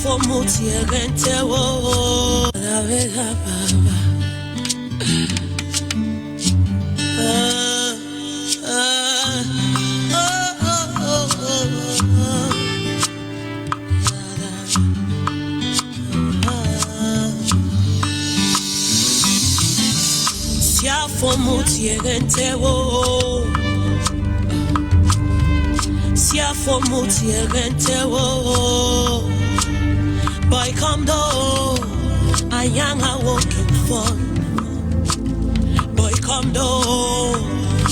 for mutie gente wo la vega baba sia for mutie gente wo sia for mutie gente wo. Boy, come do, I am a walking fun. Boy, come do,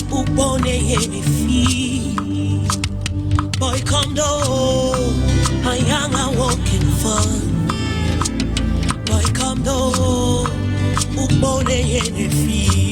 upone any fee. Boy, come do, I am a walking fun. Boy, come do, upone any fee.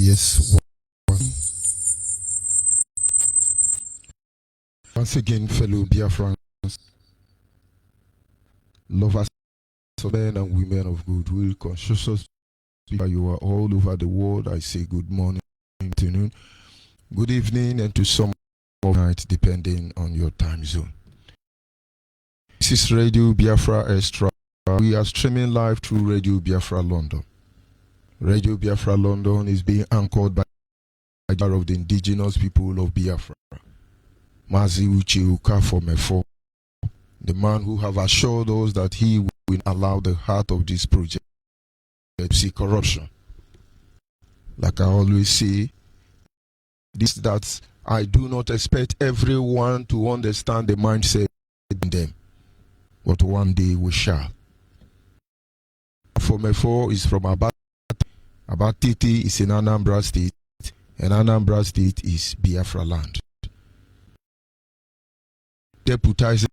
Yes. Once again, fellow Biafrans, lovers of men and women of goodwill, conscious people, you are all over the world. I say good morning, good afternoon, good evening, and to some night, depending on your time zone. This is Radio Biafra Extra. We are streaming live through Radio Biafra London. Radio Biafra London is being anchored by of the indigenous people of Biafra, Mazi Uche Ukafomefo, the man who have assured us that he will allow the heart of this project to see corruption. Like I always say, that I do not expect everyone to understand the mindset in them, but one day we shall. Fomefo is from Abatiti is in Anambra State, and Anambra State is Biafra land. Deputizing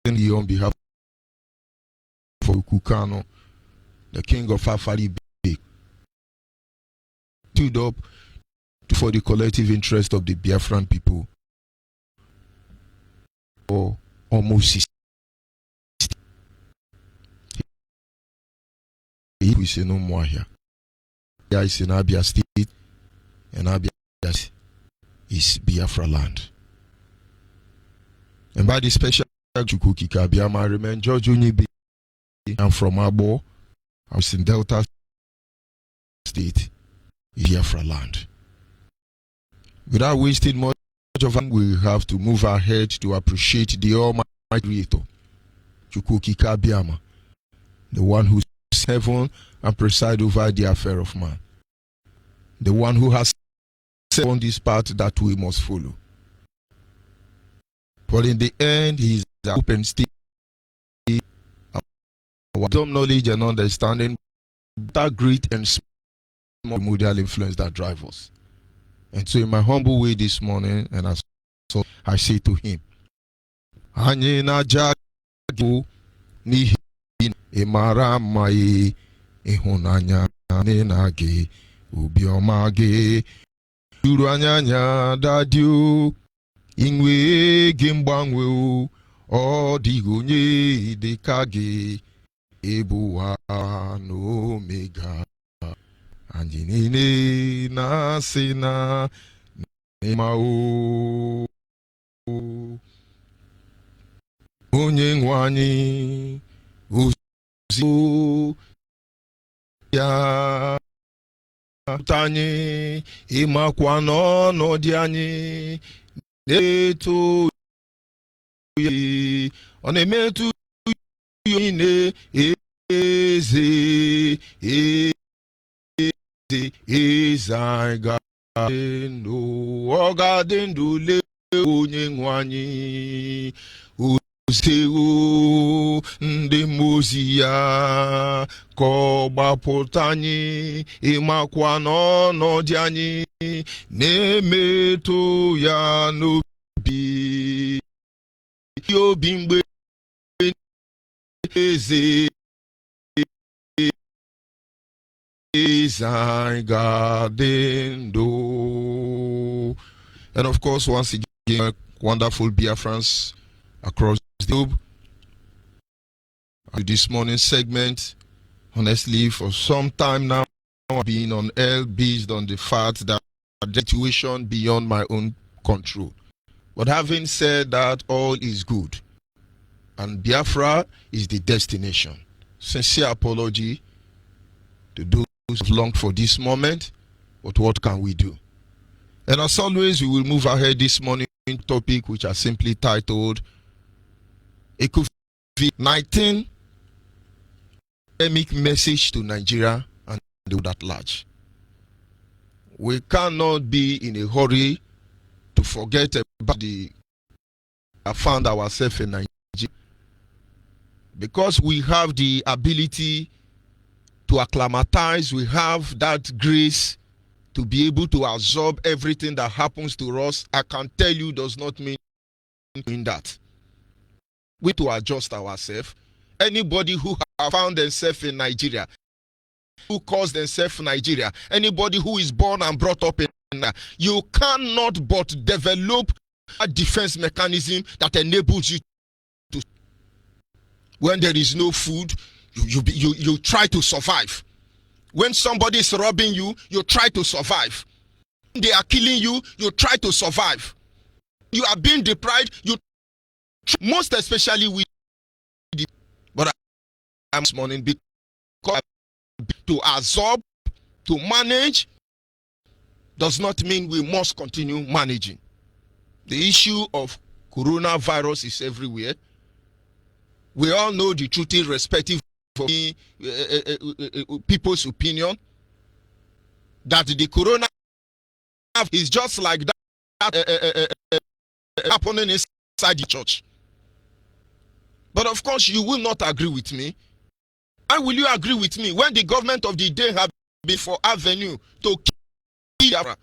on behalf of Kukano, the king of Afari Bay, stood up for the collective interest of the Biafran people for almost 60 years. We say no more here. There is in Abia State, and Abia is Biafra land. And by the special Chukwuki Kabiama, I remain George Onyibe. I'm from Abo. I was in Delta State, Biafra land. Without wasting much of time, we have to move ahead to appreciate the Almighty Creator, Chukwuki Kabiama, the one who is heaven and preside over the affair of man, the one who has set on this path that we must follow. But in the end, he is open still. Our wisdom, knowledge, and understanding, that great and small modal influence that drive us. And so, in my humble way this morning, and so I say to him, Anye na jago ni imara mai ihunanya ne nage ubioma ge duranyanya dadio inwe gimbanwe o digonye dekage ebuwa no mega anjinine na sina nemao onye nwanyị ozi ya anyị ịmakwa n'ọnọdụ anyị na-eto ya ọ na-emetụ ya eze anyị ga-adị ndụ ọ ga-adị ndụ lee onye nwanyị oziwo ndị mozi ya ka ọ gbapụta anyị ịmakwa n'ọnọdụ anyị na-emetụ ya n'obi obi mgbe eze anyị ga-adị ndụ. And of course, once again, wonderful Biafrans across the globe. This morning's segment, honestly, for some time now, I've been on air based on the fact that the situation beyond my own control. But having said that, all is good. And Biafra is the destination. Sincere apology to those who longed for this moment, but what can we do? And as always, we will move ahead this morning topic, which are simply titled a COVID-19 pandemic message to Nigeria and the world at large. We cannot be in a hurry to forget about the found ourselves in Nigeria, because we have the ability to acclimatize, we have that grace to be able to absorb everything that happens to us. I can tell you does not mean doing that. We to adjust ourselves. Anybody who have found themselves in Nigeria, who calls themselves Nigeria, anybody who is born and brought up in Nigeria, you cannot but develop a defense mechanism that enables you to. When there is no food, you try to survive. When somebody is robbing you, you try to survive. When they are killing you, you try to survive. You are being deprived, you most especially with the, but I'm this morning because to absorb, to manage does not mean we must continue managing. The issue of coronavirus is everywhere. We all know the truth irrespective of people's opinion, that the corona is just like that happening inside the church. But of course, you will not agree with me. Why will you agree with me when the government of the day have been for avenue to kill Biafra?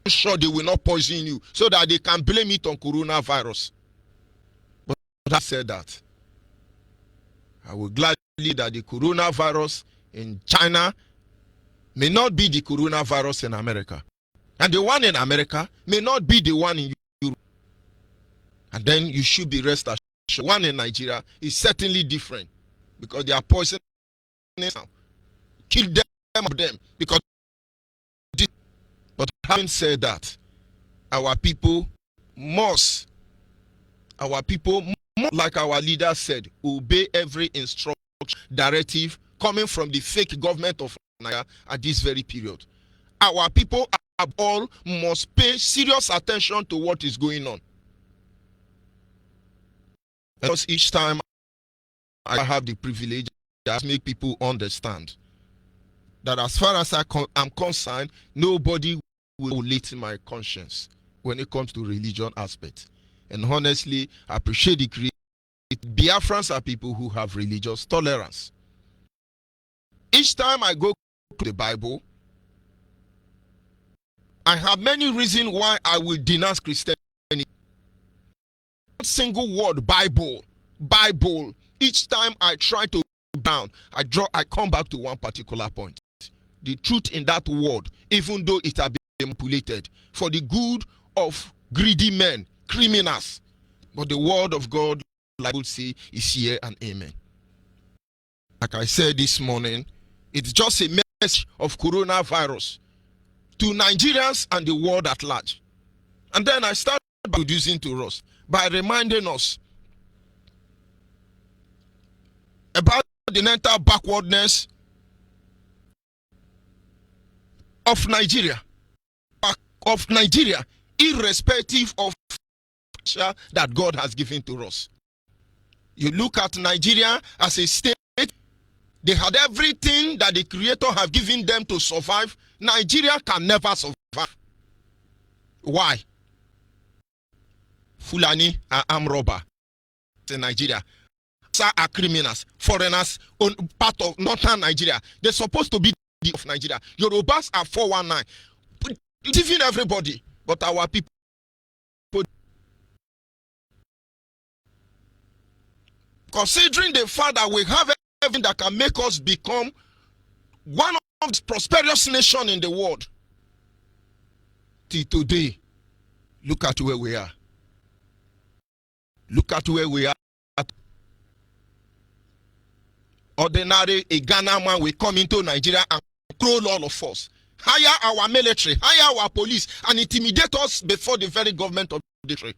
I'm sure they will not poison you so that they can blame it on coronavirus. But I said that I will gladly that the coronavirus in China may not be the coronavirus in America. And the one in America may not be the one in Europe. And then you should be rest assured. One in Nigeria is certainly different because they are poisoning now. Kill them because. But having said that, our people must, like our leader said, obey every instruction, directive coming from the fake government of Nigeria at this very period. Our people all must pay serious attention to what is going on. Because each time I have the privilege to make people understand that as far as I'm concerned, nobody will violate my conscience when it comes to religion aspect. And honestly, I appreciate the creation. Biafrans are people who have religious tolerance. Each time I go to the Bible, I have many reasons why I will denounce Christianity. Single word Bible. Each time I try to down, I come back to one particular point. The truth in that word, even though it has been manipulated for the good of greedy men, criminals, but the word of God, like I would say, is here and amen. Like I said this morning, it's just a message of coronavirus to Nigerians and the world at large. And then I started introducing to us by reminding us about the mental backwardness of Nigeria, irrespective of that God has given to us. You look at Nigeria as a state, they had everything that the Creator have given them to survive. Nigeria can never survive. Why? Fulani are armed robber in Nigeria. Some are criminals, foreigners on part of northern Nigeria. They're supposed to be the of Nigeria. Yorubas are 419. Deceiving everybody, but our people. Considering the fact that we have everything that can make us become one of the prosperous nations in the world, till today, look at where we are. Look at where we are. Ordinary, a Ghana man will come into Nigeria and control all of us. Hire our military, hire our police, and intimidate us before the very government of the country.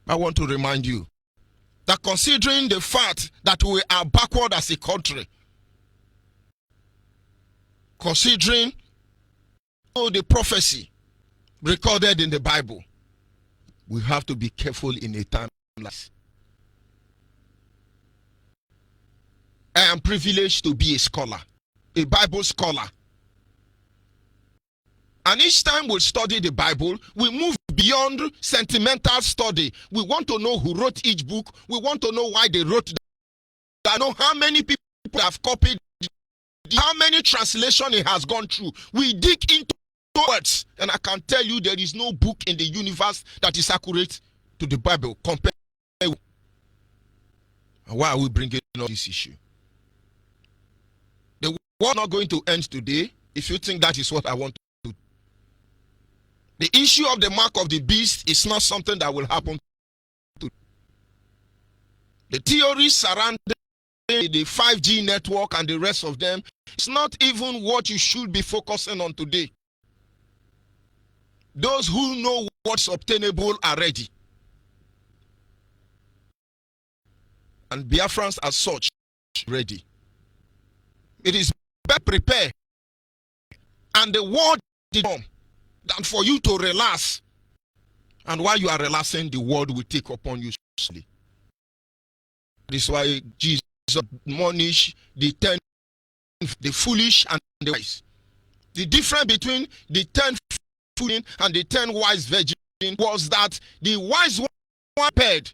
I want to remind you that considering the fact that we are backward as a country, considering all the prophecy recorded in the Bible, we have to be careful in a time like this. I am privileged to be a scholar, a Bible scholar. And each time we study the Bible, we move beyond sentimental study. We want to know who wrote each book. We want to know why they wrote them. I know how many people have copied, how many translations it has gone through. We dig into words, and I can tell you there is no book in the universe that is accurate to the Bible compared. And why are we bringing up this issue? war not going to end today if you think that is what I want to do. The issue of the mark of the beast is not something that will happen to. The theories surrounding the 5G network and the rest of them, it's not even what you should be focusing on today. Those who know what's obtainable are ready. And Biafrans as such, ready. It is better prepared and the war did come than for you to relax. And while you are relaxing, the world will take upon you slowly. This is why Jesus admonished the 10, the foolish and the wise. The difference between the 10 foolish and the 10 wise virgins was that the wise one paid.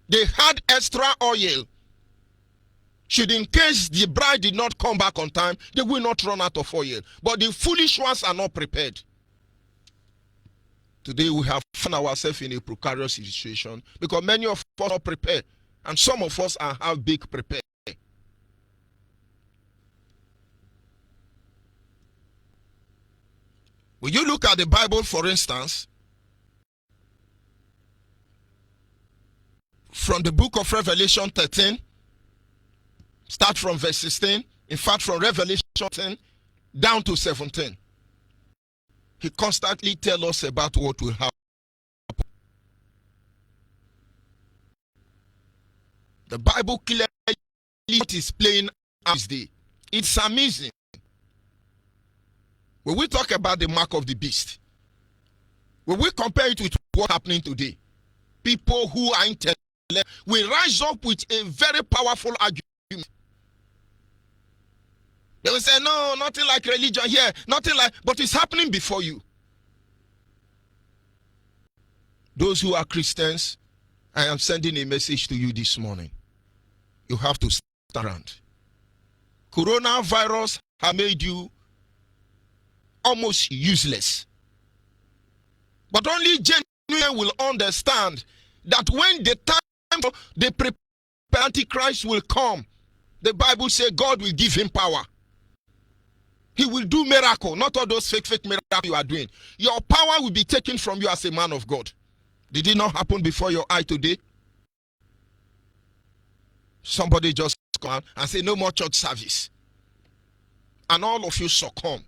They had extra oil. Should in case the bride did not come back on time, they will not run out of oil. But the foolish ones are not prepared. Today we have found ourselves in a precarious situation because many of us are prepared and some of us are half big prepared. When you look at the Bible, for instance, from the book of Revelation 13, start from verse 16, in fact from Revelation 10 down to 17. He constantly tells us about what will happen. The Bible clearly is playing out this day. It's amazing. When we talk about the mark of the beast, when we compare it with what's happening today, people who are intelligent will rise up with a very powerful argument. They will say, no, nothing like religion here, nothing like, but it's happening before you. Those who are Christians, I am sending a message to you this morning. You have to stand around. Coronavirus has made you almost useless. But only genuine will understand that when the time for the Antichrist will come, the Bible says God will give him power. He will do miracle, not all those fake miracles you are doing. Your power will be taken from you as a man of God. Did it not happen before your eye today? Somebody just come out and say, no more church service. And all of you succumb.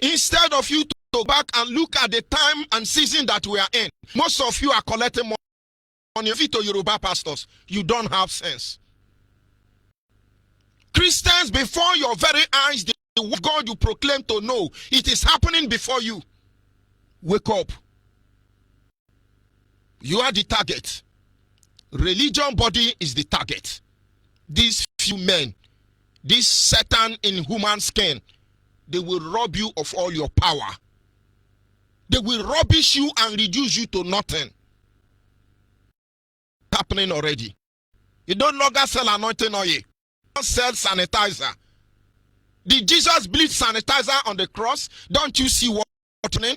Instead of you to go back and look at the time and season that we are in, most of you are collecting money to Yoruba pastors. You don't have sense. Christians, before your very eyes, the word of God you proclaim to know, it is happening before you. Wake up. You are the target. Religion body is the target. These few men, this Satan in human skin, they will rob you of all your power. They will rubbish you and reduce you to nothing. Happening already. You don't longer sell anointing oil. You don't sell sanitizer. Did Jesus bleed sanitizer on the cross? Don't you see what's happening?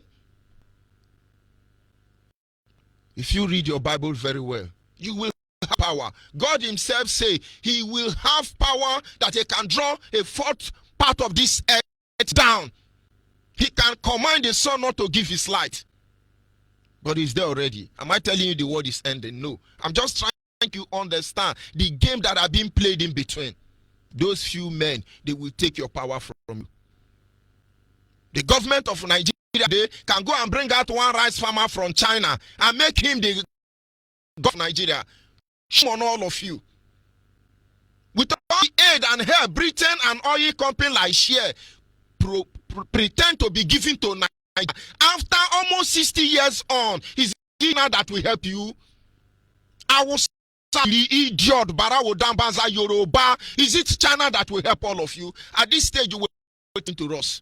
If you read your Bible very well, you will have power. God himself say he will have power that he can draw a fourth part of this earth down. He can command the sun not to give his light. But he's there already. Am I telling you the world is ending? No. I'm just trying to understand the game that are being played in between. Those few men, they will take your power from you. The government of Nigeria, they can go and bring out one rice farmer from China and make him the government of Nigeria. Shame on all of you. With all the aid and help, Britain and oil company like Share pretend to be given to Nigeria. After almost 60 years on, is it now that will help you? I will say the idiot Barawo Dambaza Yoruba. Is it China that will help all of you? At this stage, you will waiting to us.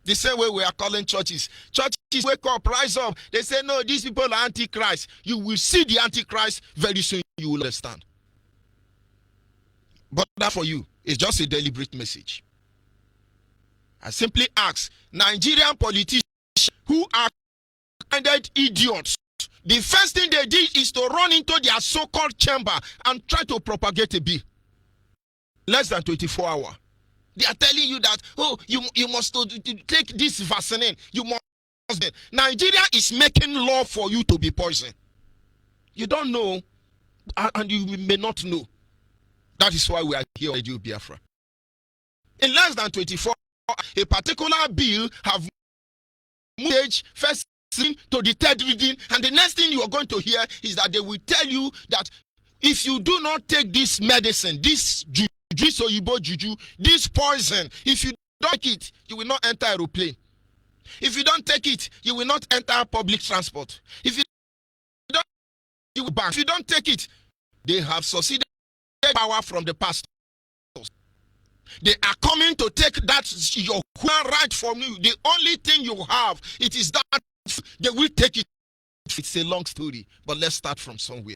The same way we are calling churches. Churches wake up, rise up. They say, no, these people are antichrist. You will see the antichrist very soon. You will understand. But that for you is just a deliberate message. I simply ask Nigerian politicians who are candid idiots. The first thing they did is to run into their so-called chamber and try to propagate a bill. Less than 24 hours. They are telling you that, oh, you must take this vaccine. You must. Nigeria is making law for you to be poisoned. You don't know, and you may not know. That is why we are here at Radio Biafra. In less than 24 hours, a particular bill have moved first to the third reading, and the next thing you are going to hear is that they will tell you that if you do not take this medicine, this juju, this poison, if you don't take it, you will not enter aeroplane. If you don't take it, you will not enter public transport. If you don't, you will ban. If you don't take it, they have succeeded power from the past. They are coming to take that your human right from you. The only thing you have, it is that they will take it. It's a long story, but let's start from somewhere.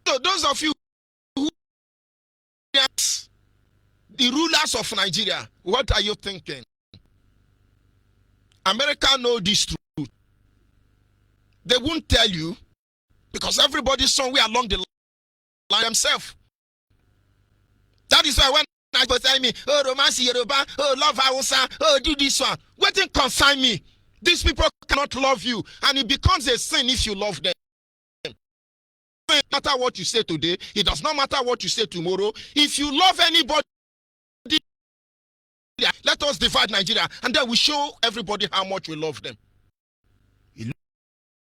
So those of you who are the rulers of Nigeria, what are you thinking? America know this truth. They won't tell you because everybody's somewhere along the line themselves. That is why when I go tell me, oh, romance Yoruba, oh, love Hausa, oh, do this one. What thing concern me? These people cannot love you, and it becomes a sin if you love them. It doesn't matter what you say today. It does not matter what you say tomorrow. If you love anybody, let us divide Nigeria, and then we show everybody how much we love them. It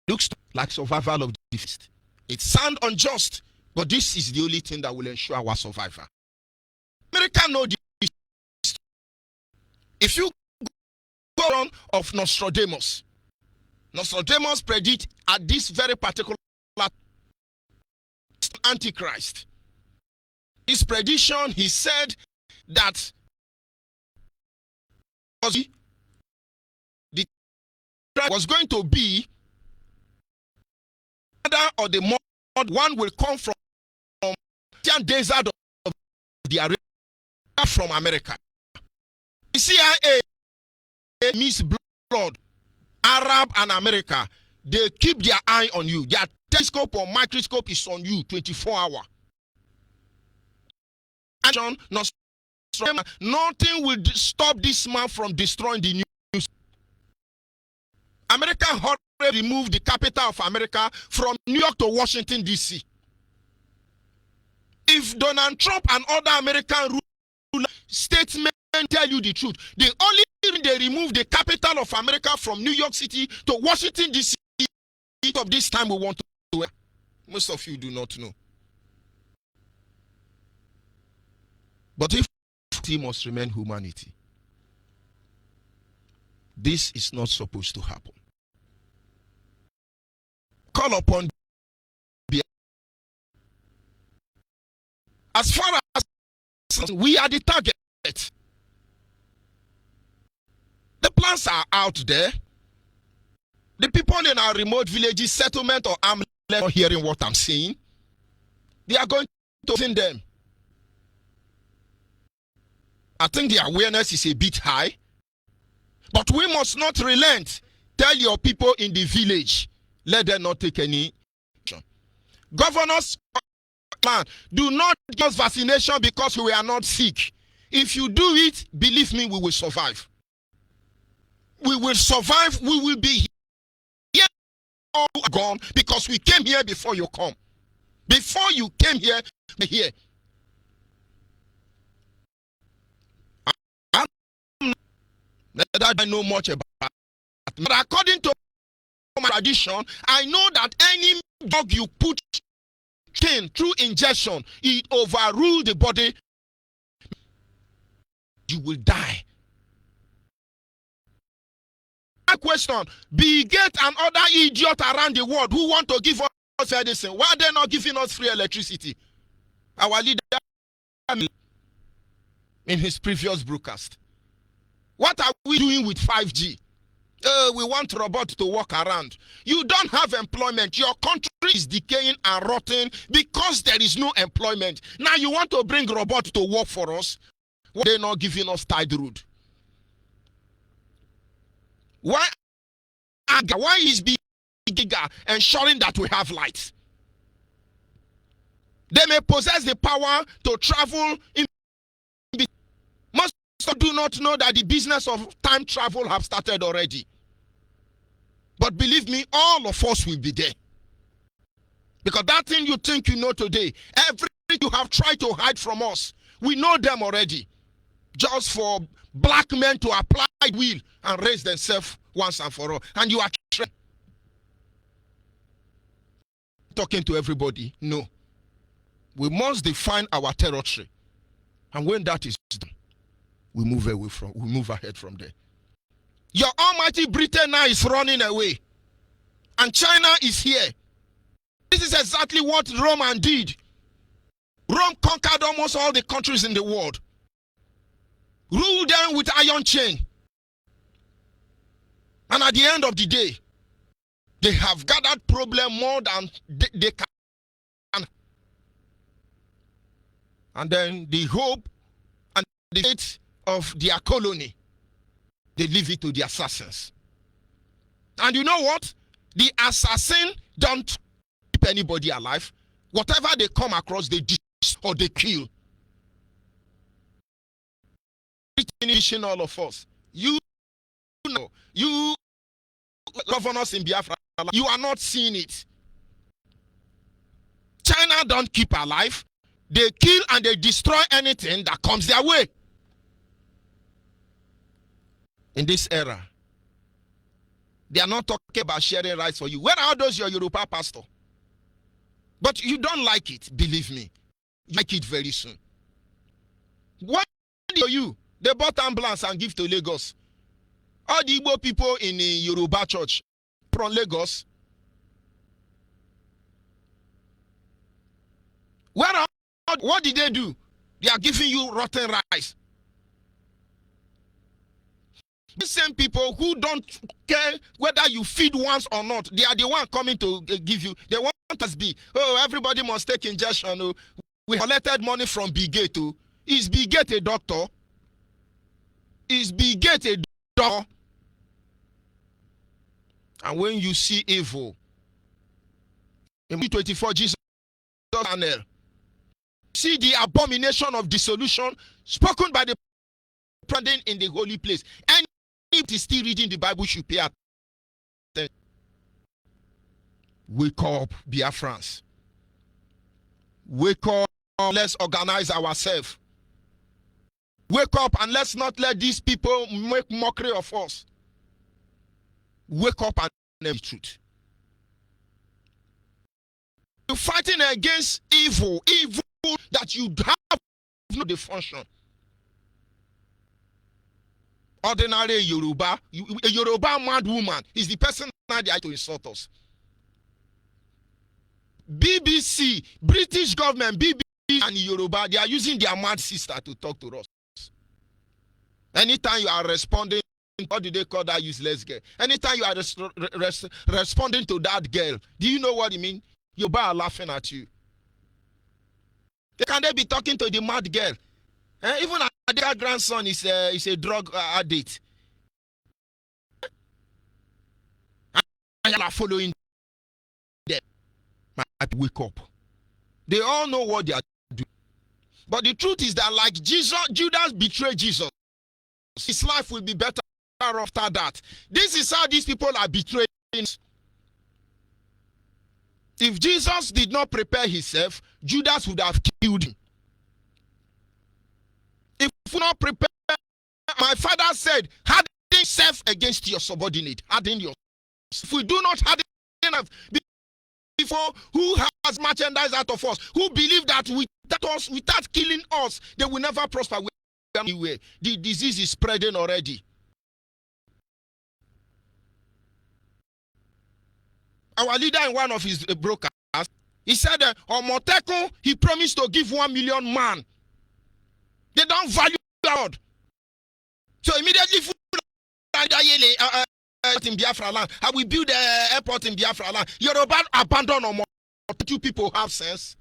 looks like survival of the fittest. It sounds unjust, but this is the only thing that will ensure our survival. America knows this. If you go on of Nostradamus predict at this very particular Antichrist. His prediction, he said that the was going to be or the more one will come from the desert of the Arabia from America. The CIA means blood. Arab and America, they keep their eye on you. Their telescope or microscope is on you 24 hours. Nothing will stop this man from destroying the news. America already removed the capital of America from New York to Washington, D.C. If Donald Trump and other American statesmen tell you the truth, the only reason they remove the capital of America from New York City to Washington, D.C. of this time we want to. Most of you do not know. But if he must remain humanity, this is not supposed to happen. Call upon as far as we are the target. The plans are out there. The people in our remote villages, settlement or arm not hearing what I'm saying. They are going to send them. I think the awareness is a bit high. But we must not relent. Tell your people in the village, let them not take any action. Governors, do not give us vaccination because we are not sick. If you do it, believe me, we will survive. We will survive. We will be here all gone because we came here before you come. Before you came here, we're here. That I know much about. But according to my tradition, I know that any dog you put in through injection, it overrule the body. You will die. My question, Bill Gates and other idiots around the world who want to give us medicine, why are they not giving us free electricity? Our leader in his previous broadcast. What are we doing with 5G? We want robots to walk around. You don't have employment. Your country is decaying and rotting because there is no employment. Now you want to bring robots to work for us? Why are they not giving us tide road? Why is Big Giga ensuring that we have lights? They may possess the power to travel in. Most do not know that the business of time travel have started already. But believe me, all of us will be there. Because that thing you think you know today, everything you have tried to hide from us, we know them already. Just for black men to apply will and raise themselves once and for all. And you are talking to everybody. No. We must define our territory. And when that is done, we move ahead from there. Your almighty Britain now is running away. And China is here. This is exactly what Rome did. Rome conquered almost all the countries in the world. Ruled them with iron chain. And at the end of the day, they have gathered problem more than they can. And then the hope and the fate of their colony, they leave it to the assassins. And you know what? The assassin don't keep anybody alive. Whatever they come across, they destroy or they kill. Finishing all of us. You know, you governors in Biafra, you are not seeing it. China don't keep alive. They kill and they destroy anything that comes their way. In this era, they are not talking about sharing rights for you. Where are those your Yoruba pastor? But you don't like it, believe me. You like it very soon. What do you? They bought ambulance and give to Lagos. All the Igbo people in the Yoruba church from Lagos. What did they do? They are giving you rotten rice. The same people who don't care whether you feed once or not, they are the one coming to give you. They want us be, oh, everybody must take injection. Oh, we collected money from Bigate. Oh. Is Bigate a doctor? Is Bigate a doctor? And when you see evil, in 24 Jesus channel, see the abomination of dissolution spoken by the president in the holy place. And if he's still reading the Bible, should pay attention. Wake up, Biafrans. Wake up, let's organize ourselves. Wake up and let's not let these people make mockery of us. Wake up and know the truth. You're fighting against evil that you have no the function. Ordinary Yoruba, a Yoruba mad woman is the person that they are to insult us. BBC, British government, BBC and Yoruba, they are using their mad sister to talk to us. Anytime you are responding, what do they call that useless girl? Anytime you are responding to that girl, do you know what it means? Yoruba are laughing at you. Can they be talking to the mad girl? Even their grandson is a drug addict. And you are following them. Wake up. They all know what they are doing. But the truth is that like Judas betrayed Jesus, his life will be better after that. This is how these people are betraying. If Jesus did not prepare himself, Judas would have killed him. If you not prepare, my father said, harden yourself against your subordinate. Harden yourself. If we do not harden enough, before who has merchandise out of us, who believe that without killing us, they will never prosper anywhere. The disease is spreading already. Our leader in one of his broadcasts, he said, on Moteko, he promised to give 1 million man. They don't value God. So immediately, in Biafra land, I will build the airport in Biafra land. Yoruba abandon or more. Two people have sense.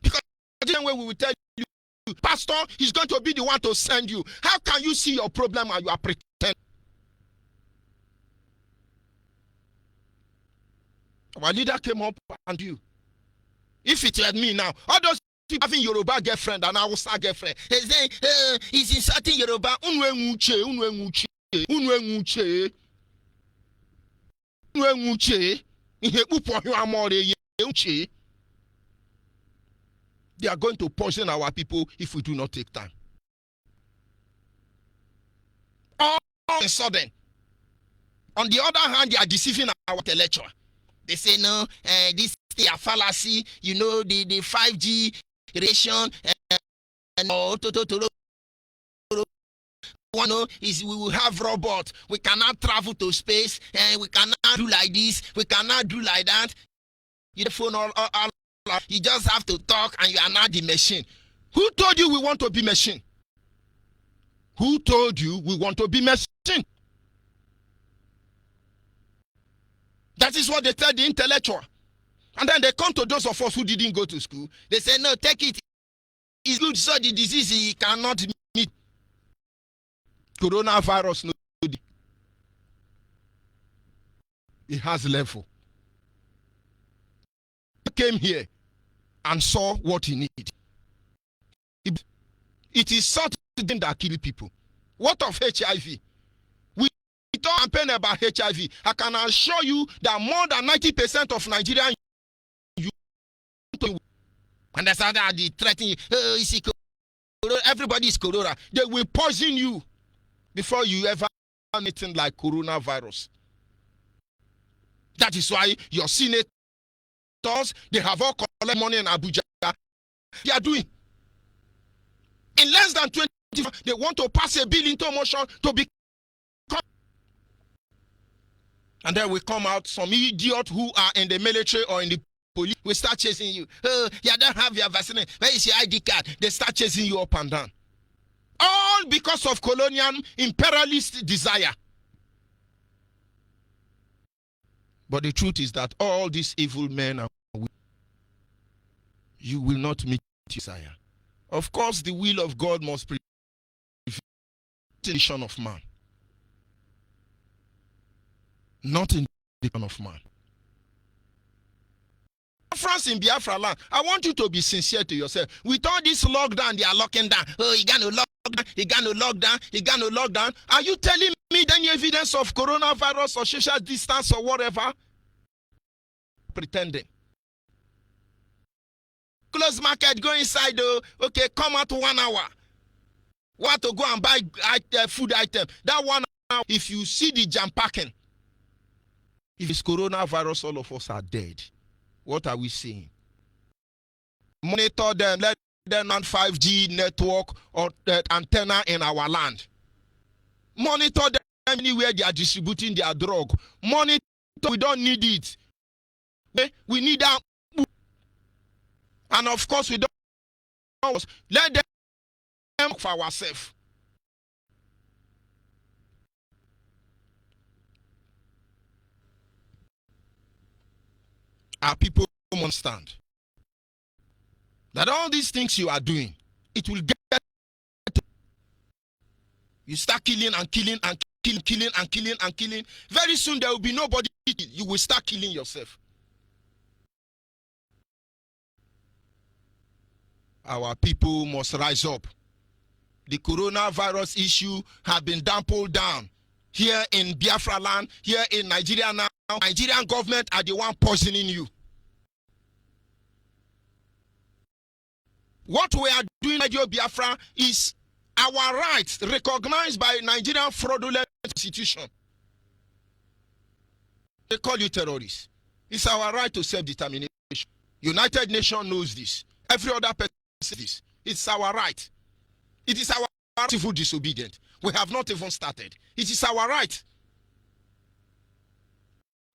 Because the way we will tell you, Pastor, he's going to be the one to send you. How can you see your problem and you are pretending? Our leader came up and you. If it were me now, all those people having Yoruba girlfriend and Hausa girlfriend, they say, he's insulting Yoruba. Unwe nguche, unwe nguche, unwe nguche, unwe nguche. They are going to poison our people if we do not take time. All of a sudden, on the other hand, they are deceiving our intellectual. They say, no, this is a fallacy, you know, the 5G radiation, is we will have robots, we cannot travel to space, and we cannot do like this, we cannot do like that. You phone all, you just have to talk and you are not the machine. Who told you we want to be machine? Who told you we want to be machine? That is what they tell the intellectual. And then they come to those of us who didn't go to school. They say, no, take it. It's good, so the disease he cannot meet. Coronavirus, no. It has level. He came here and saw what he needed. It is such a thing that kills people. What of HIV? We don't campaign about HIV. I can assure you that more than 90% of Nigerians, and that's how they threaten you. Oh, you see, everybody is corona. They will poison you before you ever have anything like coronavirus. That is why your senators, they have all collected money in Abuja. They are doing. In less than 20, they want to pass a bill into motion to become. And then we come out, some idiot who are in the military or in the police will start chasing you. Oh, you don't have your vaccine. Where is your ID card? They start chasing you up and down. All because of colonial imperialist desire. But the truth is that all these evil men are weak. You will not meet desire. Of course, the will of God must prevail in the nation of man. Not in the nation of man. France in Biafra land, I want you to be sincere to yourself. With all this lockdown, they are locking down. Oh, you got to lock down, you got to lock down, you got to lock down. Are you telling me any evidence of coronavirus or social distance or whatever? Pretending. Close market, go inside, okay, come out 1 hour. Want to go and buy food item. That 1 hour, if you see the jam packing, if it's coronavirus, all of us are dead. What are we saying? Monitor them, let them on 5G network or antenna in our land. Monitor them anywhere they are distributing their drug. Monitor, we don't need it. We need that. And of course, we don't. Let them for ourselves. Our people understand that all these things you are doing, it will get. You start killing and killing and killing and killing and killing. Very soon there will be nobody. You will start killing yourself. Our people must rise up. The coronavirus issue has been pulled down here in Biafra land, here in Nigeria now. Nigerian government are the one poisoning you. What we are doing in Radio Biafra is our rights recognized by Nigerian fraudulent institution. They call you terrorists. It's our right to self-determination. United Nations knows this. Every other person knows this. It's our right. It is our right to be disobedient. We have not even started. It is our right.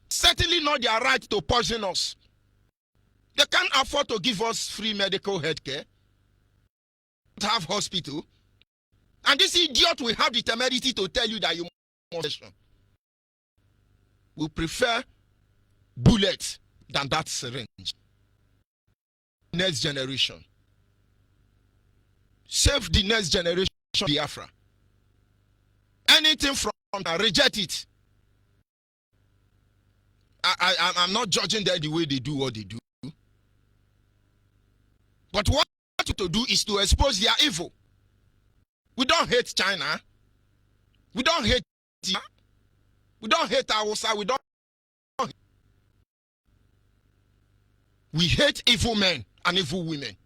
Certainly not their right to poison us. They can't afford to give us free medical health care, have hospital. And this idiot will have the temerity to tell you that you must. We prefer bullets than that syringe. Next generation. Save the next generation, Biafra. Anything from that, reject it. I'm not judging them the way they do what they do. But what we to do is to expose their evil. We don't hate China. We don't hate India. We don't hate Hausa. We hate evil men and evil women.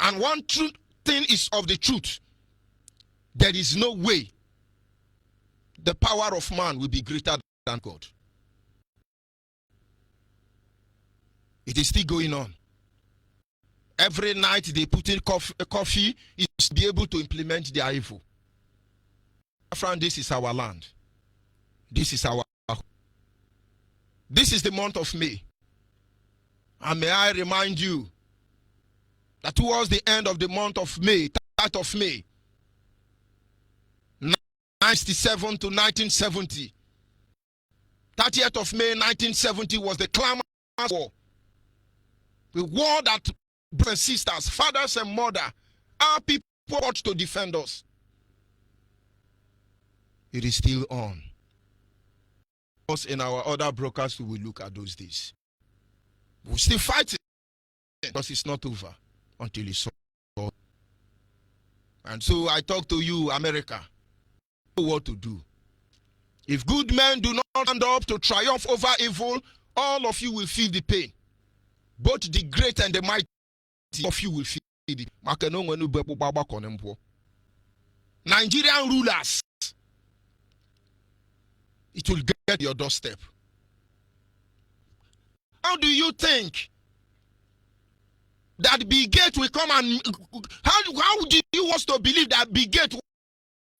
And one true thing is of the truth. There is no way the power of man will be greater than God. It is still going on. Every night they put in coffee is to be able to implement their evil. Friend, this is our land. This is our. This is the month of May. And may I remind you that towards the end of the month of May, 3rd of May, 1997 to 1970, 30th of May 1970 was the climate war. The war that brothers and sisters, fathers and mothers, our people fought to defend us. It is still on. Us in our other broadcasts, we will look at those days. We're still fighting because it's not over until it's over. And so I talk to you, America, what to do. If good men do not stand up to triumph over evil, all of you will feel the pain. Both the great and the mighty of you will feel it. Nigerian rulers, it will get your doorstep. How do you think that Bill Gates will come and how do you want to believe that Bill Gates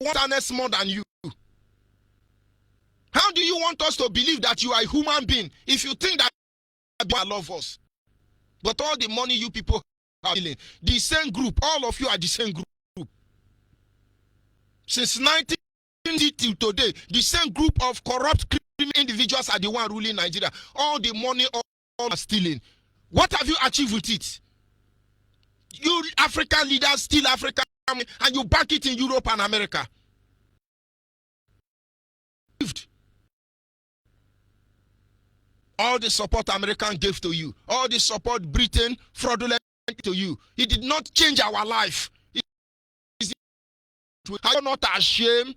wants more than you? How do you want us to believe that you are a human being if you think that God loves us? But all the money you people are stealing, the same group, all of you are the same group. Since 1990 till today, the same group of corrupt criminal individuals are the one ruling Nigeria. All the money, all are stealing. What have you achieved with it? You African leaders steal African money and you back it in Europe and America. All the support American gave to you, all the support Britain fraudulent to you, it did not change our life. Are you not ashamed?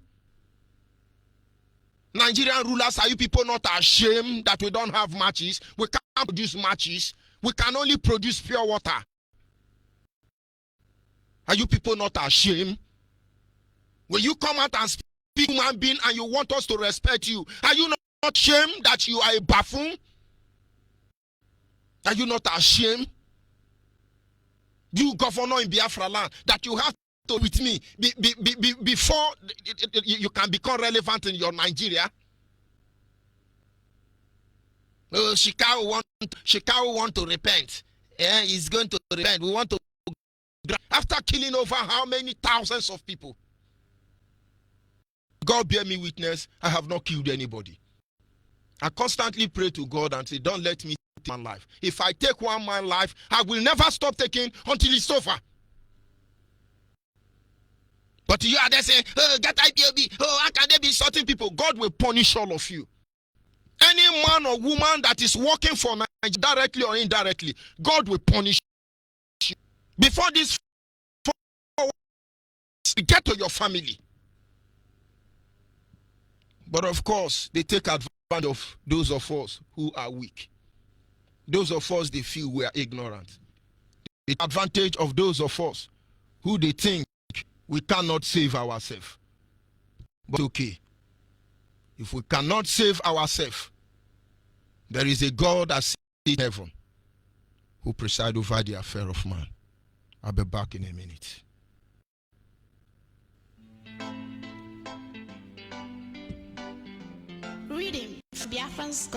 Nigerian rulers, are you people not ashamed that we don't have matches? We can't produce matches. We can only produce pure water. Are you people not ashamed? When you come out and speak human being and you want us to respect you, are you not ashamed that you are a buffoon? Are you not ashamed? You governor in Biafra land, that you have to with me before you can become relevant in your Nigeria? Oh, Shikau want to repent. Yeah, he's going to repent. We want to, after killing over how many thousands of people? God bear me witness, I have not killed anybody. I constantly pray to God and say, don't let me take one life. If I take one man's life, I will never stop taking until it's over. But you are there saying, oh, get IPOB, oh, how can they be sorting people? God will punish all of you. Any man or woman that is working for Nigeria, directly or indirectly, God will punish you. Before this, get to your family. But of course, they take advantage of those of us who are weak. Those of us they feel we are ignorant. They take advantage of those of us who they think we cannot save ourselves. But okay, if we cannot save ourselves, there is a God that sits in heaven who presides over the affair of man. I'll be back in a minute. Reading Biafran's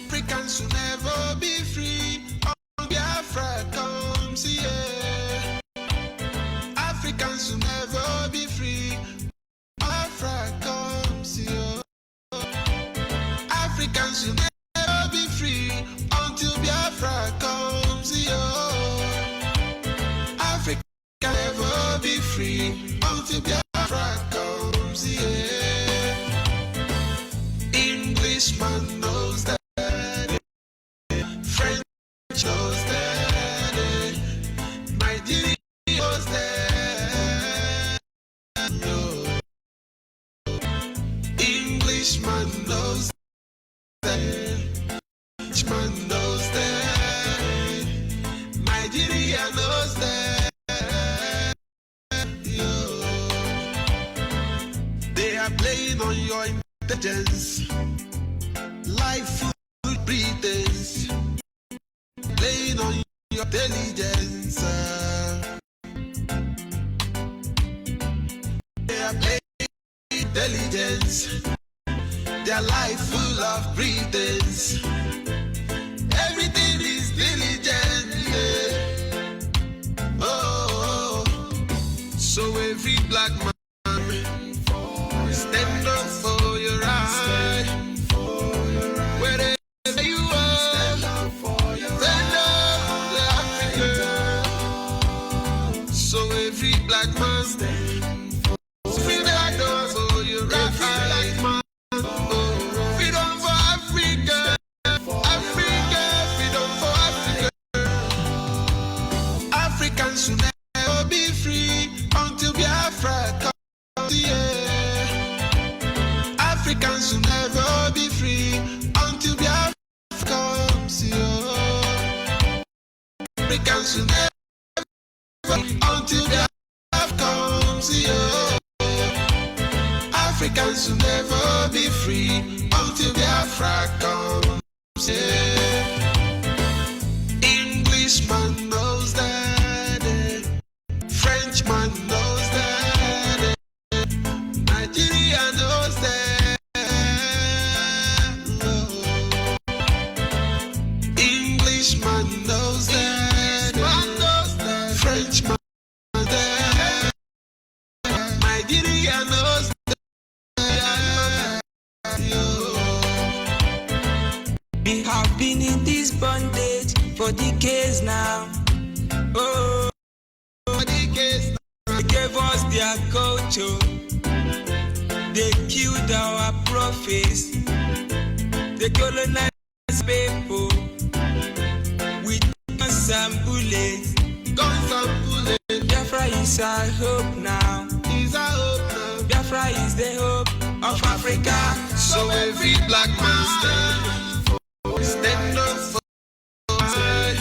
Africans will never be free. On Biafra comes here. Africans will never be free. Biafra comes here. Africans will never be free until Biafra comes here. Africa can never be free until Biafra comes here. Englishman knows that. Englishman knows that. Nigeria knows that. Yo. They are playing on your intelligence, life, food, breathings, playing on your intelligence. They are playing intelligence, their life full of breathings. Everything is diligent. Yeah. Oh, so every black man, stand up for your right. Wherever you are, stand up for Africa. So every black man, free that door for your right. Freedom for Africa. Africa, freedom for Africa. Africans should never be free until Biafra comes. Yeah. Africans should never be free until Biafra comes. Yeah. Africans should never until Biafra comes. Yeah. Africans should never be free until Biafra comes. Yeah. Englishman knows that. Frenchman knows that. Nigeria knows that. Oh. Englishman knows that. Frenchman knows that. Nigeria knows that. We have been in this bondage for decades now. Oh, For decades now. they gave us their culture. They killed our prophets. They colonized people with guns and bullets. Guns and bullets Biafra is our hope now. is our hope now. Biafra is the hope of Africa. So every black man stand up for right.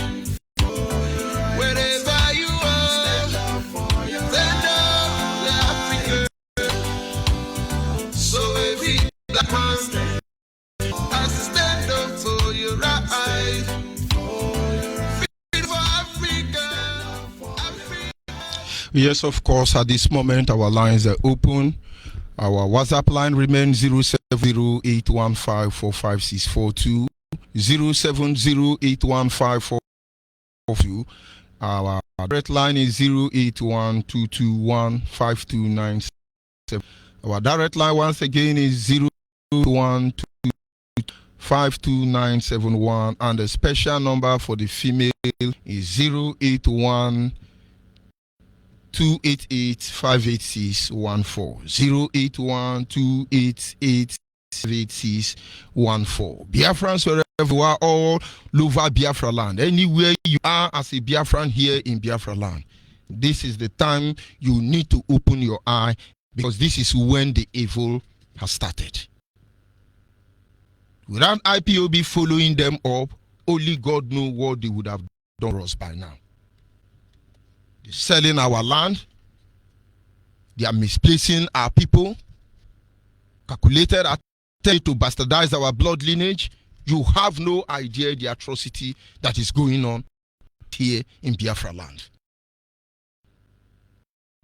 Wherever you are, stand up for Africa. So every black man has to stand up for your right. Freedom for Africa. Africa. Yes, of course, at this moment, our lines are open. Our WhatsApp line remains 07081545642. 070815442. Our direct line is 08122152297. Our direct line once again is 08122522971, and the special number for the female is 081 288-58614. 081-288-58614. Biafrans, wherever you are, all over Biafra land, anywhere you are as a Biafran here in Biafra land, this is the time you need to open your eye, because this is when the evil has started. Without IPOB following them up, only God knows what they would have done for us by now. They're selling our land. They are misplacing our people. Calculated attempt to bastardize our blood lineage. You have no idea the atrocity that is going on here in Biafra land.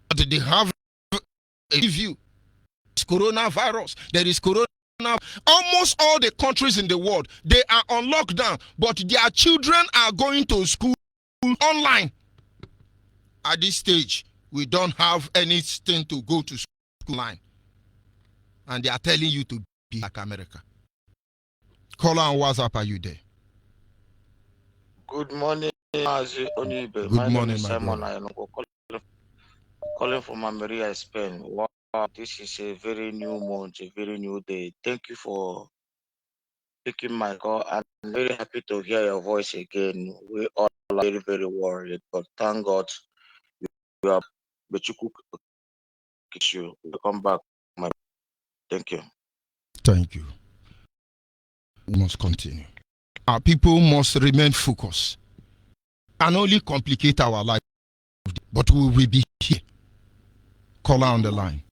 But they have a view. It's coronavirus. There is corona. Almost all the countries in the world, they are on lockdown, but their children are going to school online. At this stage, we don't have anything to go to school online. And they are telling you to be like America. Caller on WhatsApp, are you there? Good morning, Onyibe. Good My morning, name is my Simon brother. Ayanogo, calling from Almeria, Spain. Wow, this is a very new month, a very new day. Thank you for picking my call. I'm very happy to hear your voice again. We all are very, very worried, but thank God you are Bechuku issue. Welcome back, my. Thank you. Thank you. We must continue. Our people must remain focused and only complicate our life, but we will be here. Caller on the line.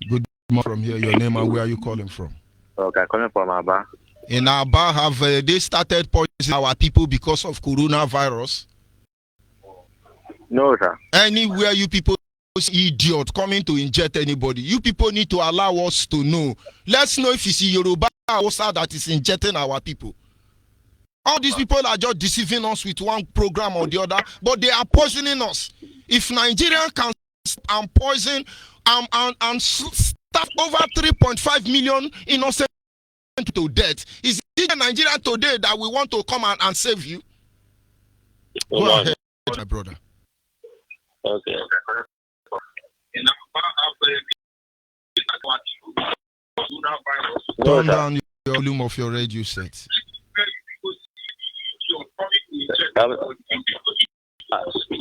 Good morning from here. Your name and where are you calling from? Okay, calling from Aba. In Aba, have they started poisoning our people because of coronavirus? No, sir. Anywhere you people idiot coming to inject anybody, you people need to allow us to know. Let's know if it's Yoruba or Hausa that is injecting our people. All these people are just deceiving us with one program or the other, but they are poisoning us. If Nigeria can poison and start over 3.5 million innocent to death, is it Nigeria today that we want to come and save you? Go ahead, my brother. Okay. Turn down the volume of your radio set.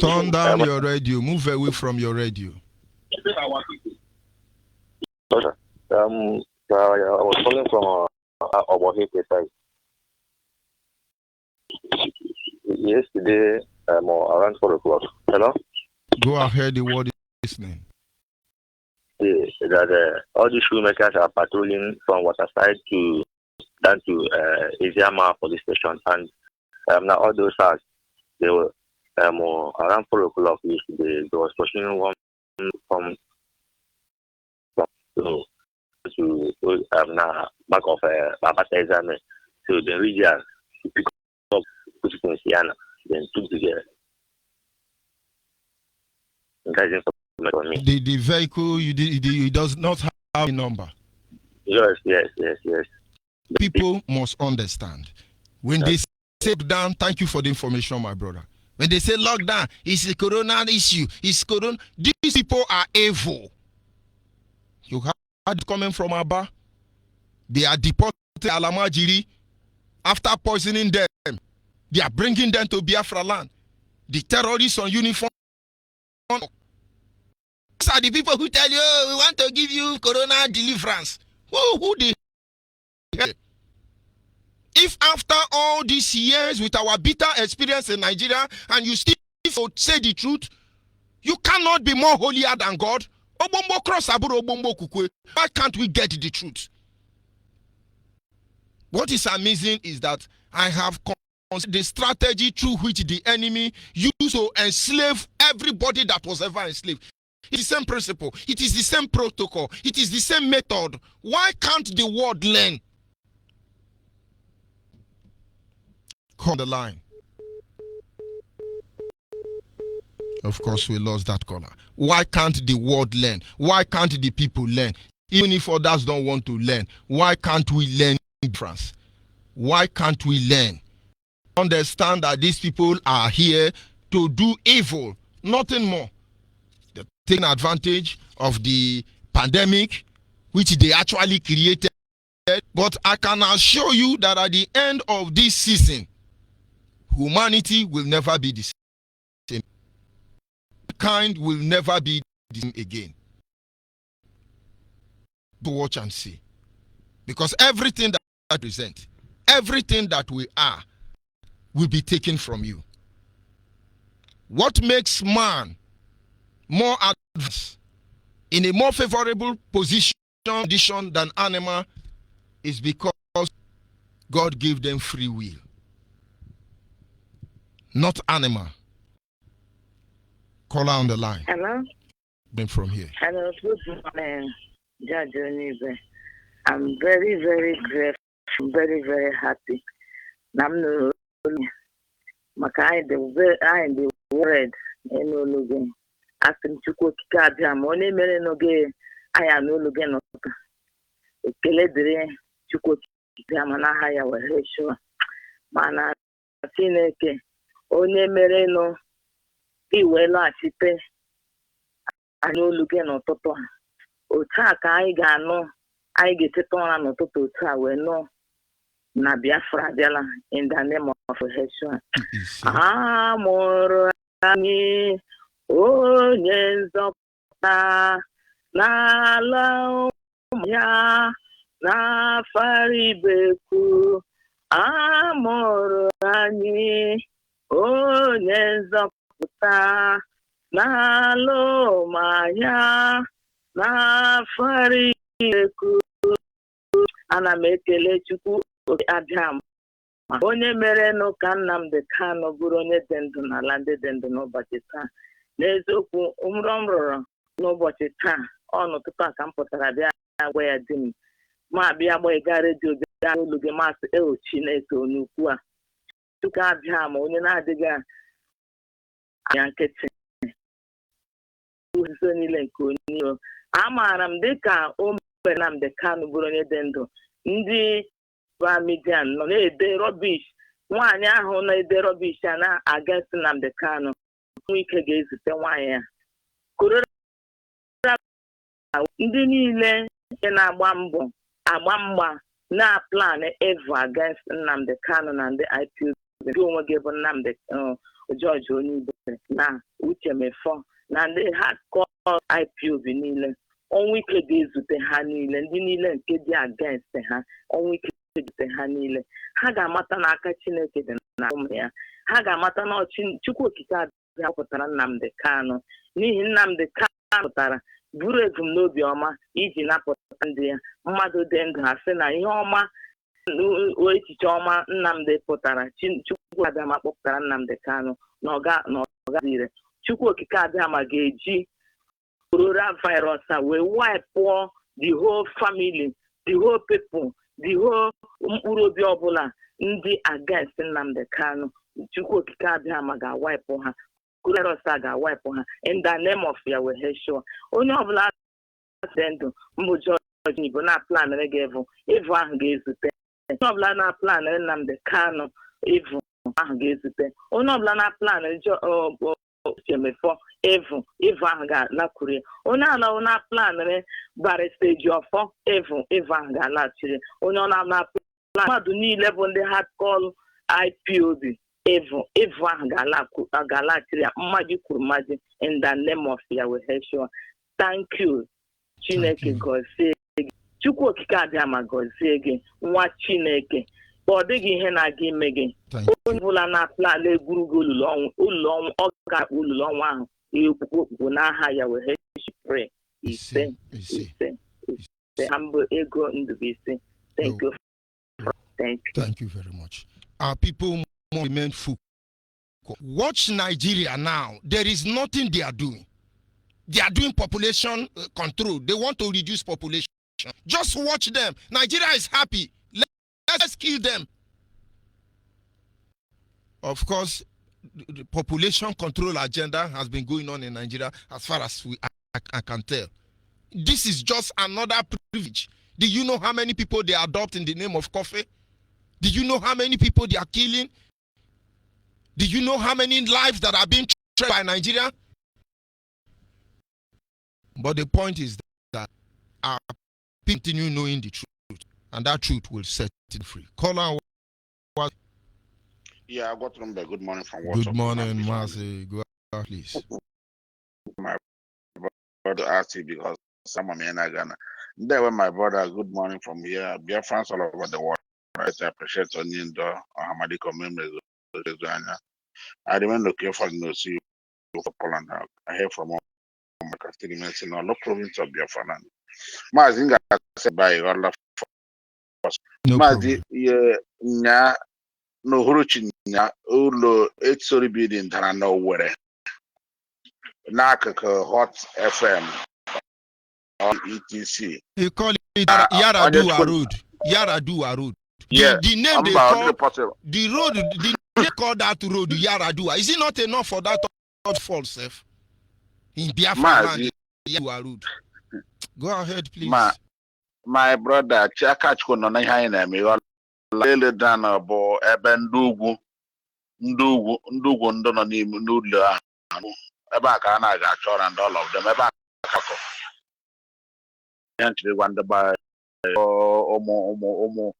Turn down your radio. Move away from your radio. I was calling from Oboheke side. Yesterday, around 4 o'clock. Hello? Go ahead, the word is listening. Yes, that all the shoemakers are patrolling from Waterside down to Isiama police station, and now all those cars, they were around 4 o'clock yesterday. They was pursuing one from to now back of Baba Tezame. So the region to pick up, put it in Siena, then took together. The vehicle it does not have a number. Yes. People must understand. When they say lockdown, thank you for the information, my brother. When they say lockdown, it's a corona issue. It's corona. These people are evil. You have coming from Aba. They are deported Alamajiri. After poisoning them, they are bringing them to Biafra land. The terrorists on uniform. These are the people who tell you, oh, we want to give you corona deliverance. Who they? If after all these years with our bitter experience in Nigeria and you still say the truth, you cannot be more holier than God. Why can't we get the truth? What is amazing is that I have the strategy through which the enemy used to enslave everybody that was ever enslaved. It's the same principle. It is the same protocol. It is the same method. Why can't the world learn? Call the line. Of course, we lost that caller. Why can't the world learn? Why can't the people learn? Even if others don't want to learn, why can't we learn difference? Why can't we learn? Understand that these people are here to do evil, nothing more. They're taking advantage of the pandemic, which they actually created. But I can assure you that at the end of this season, humanity will never be the same. Kind will never be the same again. To watch and see. Because everything that I present, everything that we are, will be taken from you. What makes man more advanced in a more favorable position than animal is because God gave them free will. Not animal. Caller on the line. Hello? Been from here. Hello, good morning, Judge Onyibe. I'm very, very grateful. I'm very, very happy. I'm no maka I the word in Oluge. Asking Chukwu Kikabia, Mone Mere Noge, I am no Luge no. Ekeledre Chukwu Kikabia, Manahaya, Wahesho. Mana Tineke, One Mere no. Iwela Chipe, I know Luge no Toto. Otaka, I gano, I get it on a Toto, we know. Na Biafra dela in the name of Heshua. Amor ani o nyenzopta na la ya n'afara ibeku amụrụ anyị onye nzọpụta n'ala ụmụahịa n'afara ibeku. Ana m ekele Chukwu abịa m onye mere nụ ka Nnamdi Kanu bụrụ onye dị ndụ n'ala ndị dị ndụ n'ụbọchị taa. N'eziokwu nrọ m rụrụ n'ụbọchị taa ọ n'ụtụtụ a ka m pụtara bịa gwa ya di m ma bịa gbaa redio bịa olu gị masị eo Chineke onye ukwu a Chukwu abịa ma onye na-adịghị anya nkịtị uzo niile nke onye amaara m dịka o mere Nnamdi Kanu bụrụ onye dị ndụ ndị Bamidian nọ na-ede rọbish. Nwaanyị ahụ na-ede rọbish a na-against Nnamdi Kanu nwa ike ga-ezute nwaanyị ya. Ndị niile na-agba mgba na plan ever against Nnamdi Kanu na ndị IPOB ndị onwe gị bụ Nnamdi George Onyibe na Uche Mefọ na ndị hardcore IPOB niile. Ọnwụ ike ga-ezute ha niile, ndị niile nke dị against ha, ọnwụ ike ga-ezute ha niile. Ha ga-amata n'aka Chineke dị na ụmụ ya. Ha ga-amata na Chukwu okike abịa pụtara Nnamdi Kanu n'ihi Nnamdi Kanu pụtara buru ebumnobi ọma iji napụta ndị ya. Mmadụ dị ndụ ha sị na ihe ọma echiche ọma Nnamdi pụtara Chukwu abịa ma kpọpụtara Nnamdi Kanu na ọga ire. Chukwu okike abịa ma ga-eji coronavirus will wipe the whole family, the whole people, the whole mkpụrụ obi ọbụla ndị against Nnamdi Kanu. Chukwu okike abịa ma ga-wipe ha. Coronavirus ga-wipe ha in the name of Yahweh. Onye ọbụla dị ndụ mbụ George Igbo na plan ga-evu evu ahụ ga-ezute. Onye ọbụla na plan Nnamdi Kanu evu ahụ ga-ezute. Onye ọbụla na plan Chemefọ evu ahụ ga-alakwuru. Onye ala na plan Barrister Ejiofọ evu ahụ ga-alachiri. Onye ọ na plan mmadụ niile bụ ndị hardcore IPOB evu ahụ ga-alachiri ya. Mmadụ kwuru mmadụ in the name of Yahweh. Thank you. Chineke gọzie gị. Chukwu okike abịa ma gọzie gị nwa Chineke. Ọ dịghị ihe na-aga ime gị. Onye ọbụla na-aplan egwuru gị olulu ọnwụ ọ ga-akpọ olulu ọnwụ ahụ okpukpo n'aha ya wee pray. Ise. Humble ego Ndubisi. Thank you. Thank you very much. Our people remain focused. Watch Nigeria now. There is nothing they are doing. They are doing population control. They want to reduce population. Just watch them. Nigeria is happy. Let's kill them. Of course, the population control agenda has been going on in Nigeria as far as I can tell. This is just another privilege. Do you know how many people they adopt in the name of coffee? Do you know how many people they are killing? Do you know how many lives that are being treated by Nigeria? But the point is that our people continue knowing the truth, and that truth will set it free. Caller, what? Yeah, I got number. Good morning from WhatsApp. Good morning, Marcy. Go ahead, please. My brother asked you because some of me and I Ghana. There were my brother. Good morning from here. Biafra all over the world. Right, I appreciate Onyibe Hamadi memories. I remain looking for to see you for Poland. I hear from all my customers in all the province of Biafra. Mazinga said by all of Mazi, yeah, no Huruchinya, Ulo, 8-story building that I know where. Nakaka Hot FM on ETC. You call it Yaradua Road. Yaradua Road. Yeah, the name they call the road, they call that road Yaradua. Is it not enough for that false self? In Biafra land, Yaradua Road. Go ahead, please. My brother, Chakachko no na ihe na eme lele dan bo ebe ndugwu ndo no n'ime n'ụlọ ahụ ebe a ka na ga achọra and all of them ebe a ka ko yan chiri gwanda ba ụmụ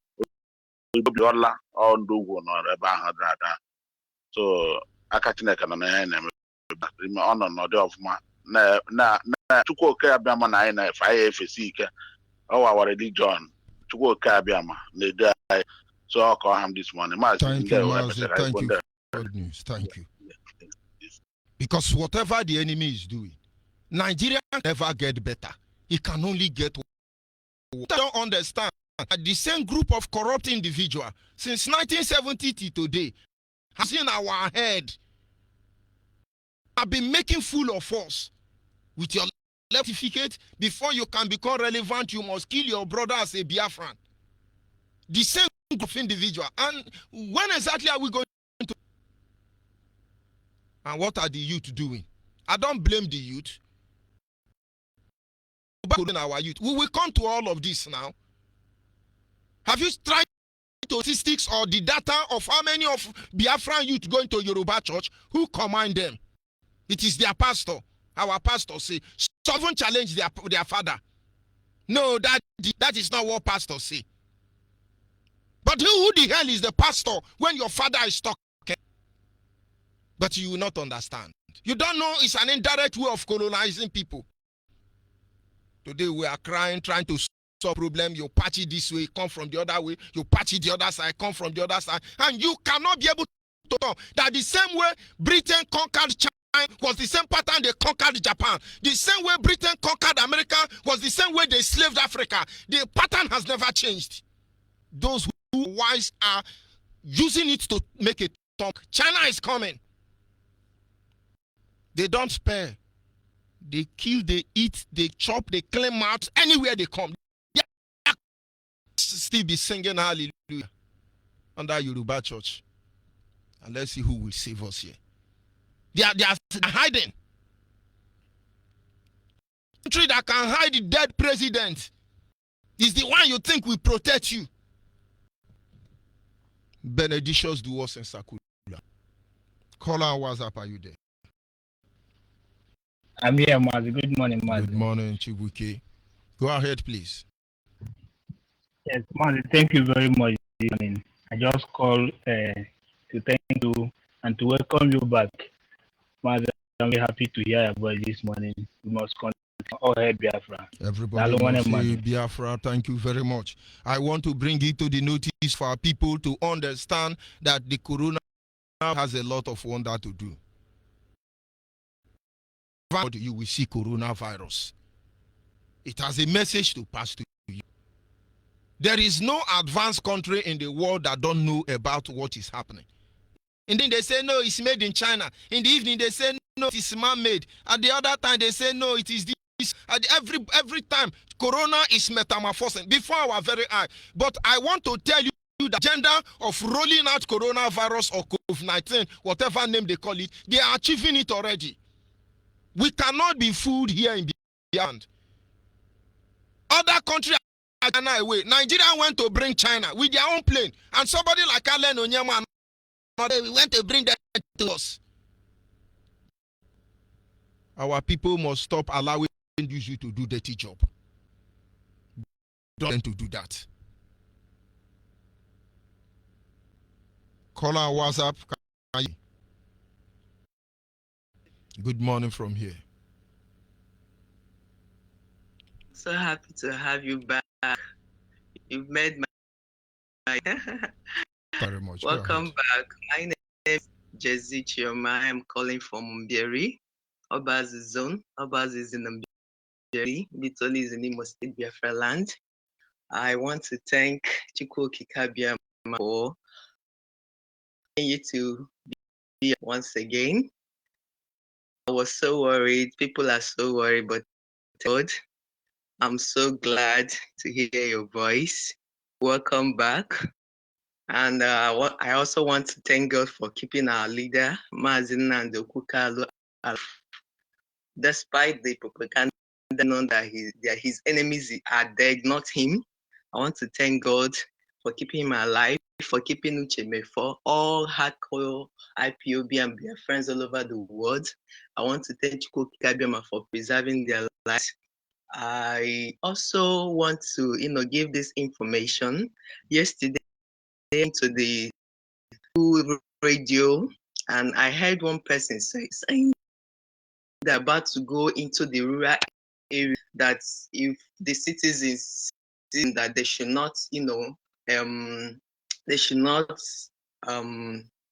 ibiola ọ ndugwu no ebe ahụ dada so aka Chineke no na ihe na eme ọ nọ n'ọdị ọfụma na Chukwu oke abịa ma na anyị na efe anyị efesi ike Oh, I already John. To go Kabiama. So I'll call him this morning. Thank you, Mazi. Thank you for the news. Thank you. Because whatever the enemy is doing, Nigeria can never get better. It can only get worse. I don't understand that the same group of corrupt individuals since 1970 to today has in our head have been making fool of us. With your certificate, before you can become relevant, you must kill your brother as a Biafran. The same group of individual. And when exactly are we going to? And what are the youth doing? I don't blame the youth. Our youth. We will come to all of this now. Have you tried statistics or the data of how many of Biafran youth going to Yoruba church? Who command them? It is their pastor. Our pastor say, someone challenge their father. No, that is not what pastors say. But who the hell is the pastor when your father is talking? But you will not understand. You don't know it's an indirect way of colonizing people. Today we are crying, trying to solve problem. You patch it this way, come from the other way. You patch it the other side, come from the other side. And you cannot be able to talk that the same way Britain conquered China was the same pattern they conquered Japan. The same way Britain conquered America was the same way they enslaved Africa. The pattern has never changed. Those who are wise are using it to make it talk. China is coming. They don't spare. They kill, they eat, they chop, they claim out anywhere they come. They still be singing hallelujah under Yoruba church. And let's see who will save us here. They are hiding. Country that can hide the dead president is the one you think will protect you. Benedictions do us in Sakula. Call our WhatsApp, are you there? I'm here, Mazi. Good morning, Mazi. Good morning, Chibuke. Go ahead, please. Yes, Mazi, thank you very much. I just called to thank you and to welcome you back. Mazi, I'm very happy to hear your voice this morning. We must continue. All hail Biafra. Everybody must say Biafra. Thank you very much. I want to bring it to the notice for people to understand that the corona has a lot of wonder to do. You will see coronavirus. It has a message to pass to you. There is no advanced country in the world that don't know about what is happening. And then they say, no, it's made in China. In the evening, they say, no, it is man-made. At the other time, they say, no, it is this. At every time, corona is metamorphosing before our very eye. But I want to tell you the agenda of rolling out coronavirus or COVID-19, whatever name they call it, they are achieving it already. We cannot be fooled here in beyond. Other countries are China away. Nigeria went to bring China with their own plane. And somebody like Alain Onyema, we went to bring them to us. Our people must stop allowing you to do dirty job. Don't to do that. Call our WhatsApp. Good morning from here. So happy to have you back. You've made my very much. Welcome back. My name is Jesse Chioma. I'm calling from Mbieri. Obaz zone. Obaz is in Mbieri. Bitoli is in Imo State, Biafra land. I want to thank Chukwu Kikabiama for you to be once again. I was so worried. People are so worried, but God, I'm so glad to hear your voice. Welcome back. And I also want to thank God for keeping our leader, Mazin and Okukalu, despite the propaganda known that his enemies are dead, not him. I want to thank God for keeping him alive, for keeping Ucheme, for all hardcore IPOB and their friends all over the world. I want to thank Chukwu Kabiama for preserving their lives. I also want to, give this information. Yesterday, to the radio, and I heard one person saying they're about to go into the rural area, that if the citizens that they should not, they should not,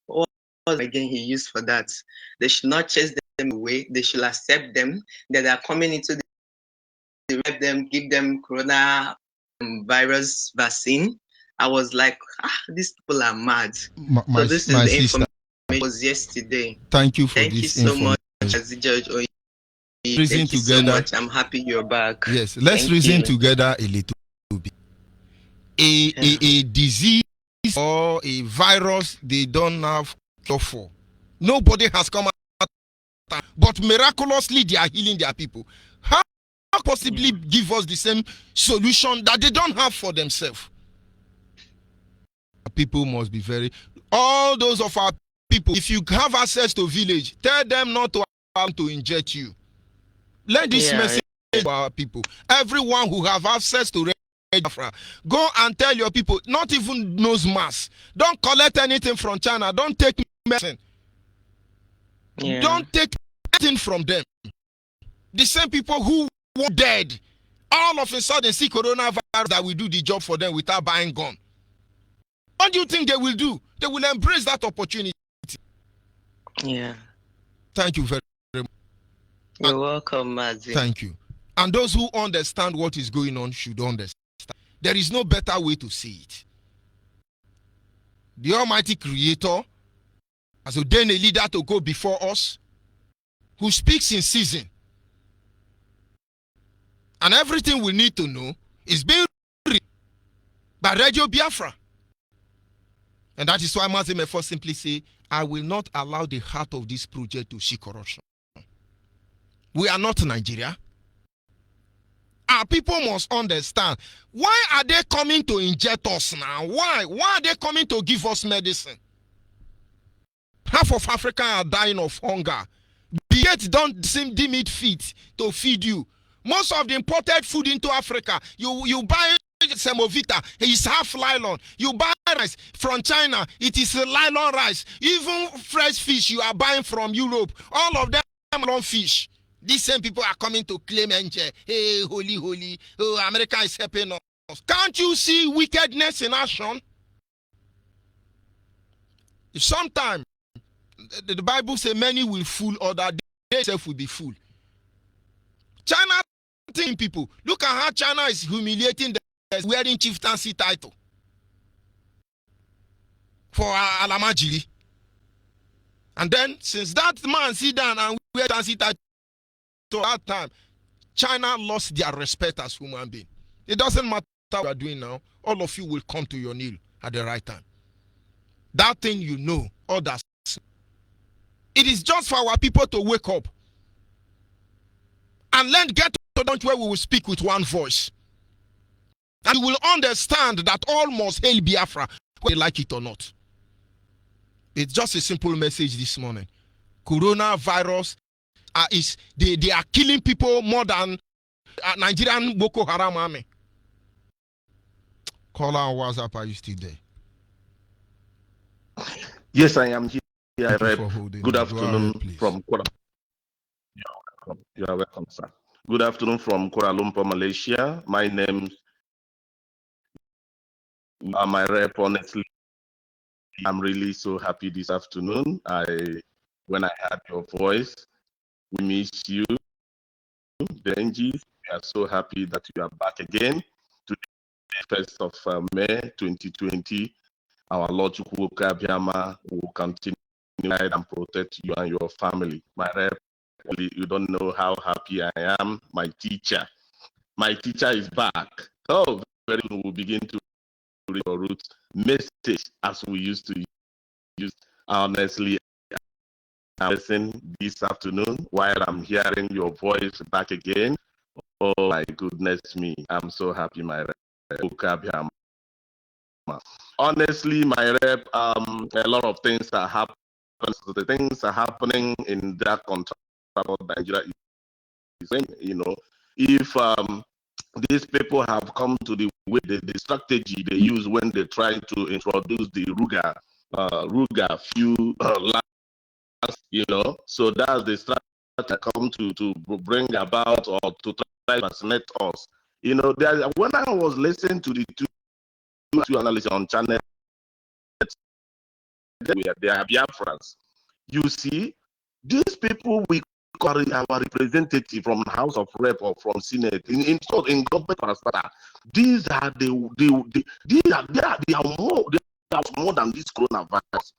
what again he used for that? They should not chase them away. They should accept them, that they are coming into give them corona virus vaccine. I was like, these people are mad. So this is the information was yesterday. Thank you for Thank this you so much, Judge Onyibe. Thank you so much. I'm happy you're back. Yes, let's reason together a little bit. A disease or a virus they don't have cure for. Nobody has come out, but miraculously they are healing their people. How possibly give us the same solution that they don't have for themselves? People must be very, all those of our people, if you have access to village, tell them not to allow to inject you. Let this message to our people. Everyone who have access to Biafra, go and tell your people, not even nose mask. Don't collect anything from China. Don't take medicine. Don't take anything from them. The same people who were dead, all of a sudden see coronavirus that will do the job for them without buying gun. What do you think they will do? They will embrace that opportunity. Yeah. Thank you very much. You're welcome, Mazi. Thank you. And those who understand what is going on should understand. There is no better way to see it. The Almighty Creator has ordained a leader to go before us who speaks in season. And everything we need to know is being read by Radio Biafra. And that is why Mazi Mefo simply say, I will not allow the heart of this project to see corruption. We are not Nigeria. Our people must understand. Why are they coming to inject us now? Why? Why are they coming to give us medicine? Half of Africa are dying of hunger. Yet don't seem deem it fit to feed you. Most of the imported food into Africa, you buy semovita, it's half nylon. You buy rice from China, it is a nylon rice. Even fresh fish you are buying from Europe, all of them are nylon fish. These same people are coming to claim NJ. Hey, holy, oh, America is helping us. Can't you see wickedness in action? If sometime the Bible says many will fool others, they themselves will be fooled. China thing people. Look at how China is humiliating them wearing chieftaincy title for Alamajiri. And then since that man sit down and wear chieftaincy title, so that time, China lost their respect as human beings. It doesn't matter what you are doing now. All of you will come to your knee at the right time. That thing you know, others. It is just for our people to wake up and then get to the point where we will speak with one voice. And you will understand that all must hail Biafra, whether they like it or not. It's just a simple message this morning. Coronavirus they are killing people more than Nigerian Boko Haram army. Call our WhatsApp, are you still there? Yes, I am here. Good afternoon from Kuala. You are welcome, sir. Good afternoon from Kuala Lumpur, Malaysia. My name is my rep. Honestly, I'm really so happy this afternoon. When I heard your voice, we miss you, Benji. We are so happy that you are back again. Today, 1st of May 2020, our Lord Chukwuka Biama will continue to guide and protect you and your family. My rep, you don't know how happy I am. My teacher is back. Oh, very soon we'll begin to read your roots message as we used to use. Honestly, I'm listening this afternoon while I'm hearing your voice back again. Oh my goodness me, I'm so happy, my rep. Honestly, my rep, a lot of things are happening. The things are happening in that country about Nigeria. If these people have come to the way, the strategy they use when they try to introduce the Ruga fuel so that's the strategy that come to bring about or to try to vaccinate us. You know, when I was listening to the two analysts on channel, they are Biafrans. You see, these people we call our representative from House of Rep or from Senate in government parastatal. These are they are more than this coronavirus.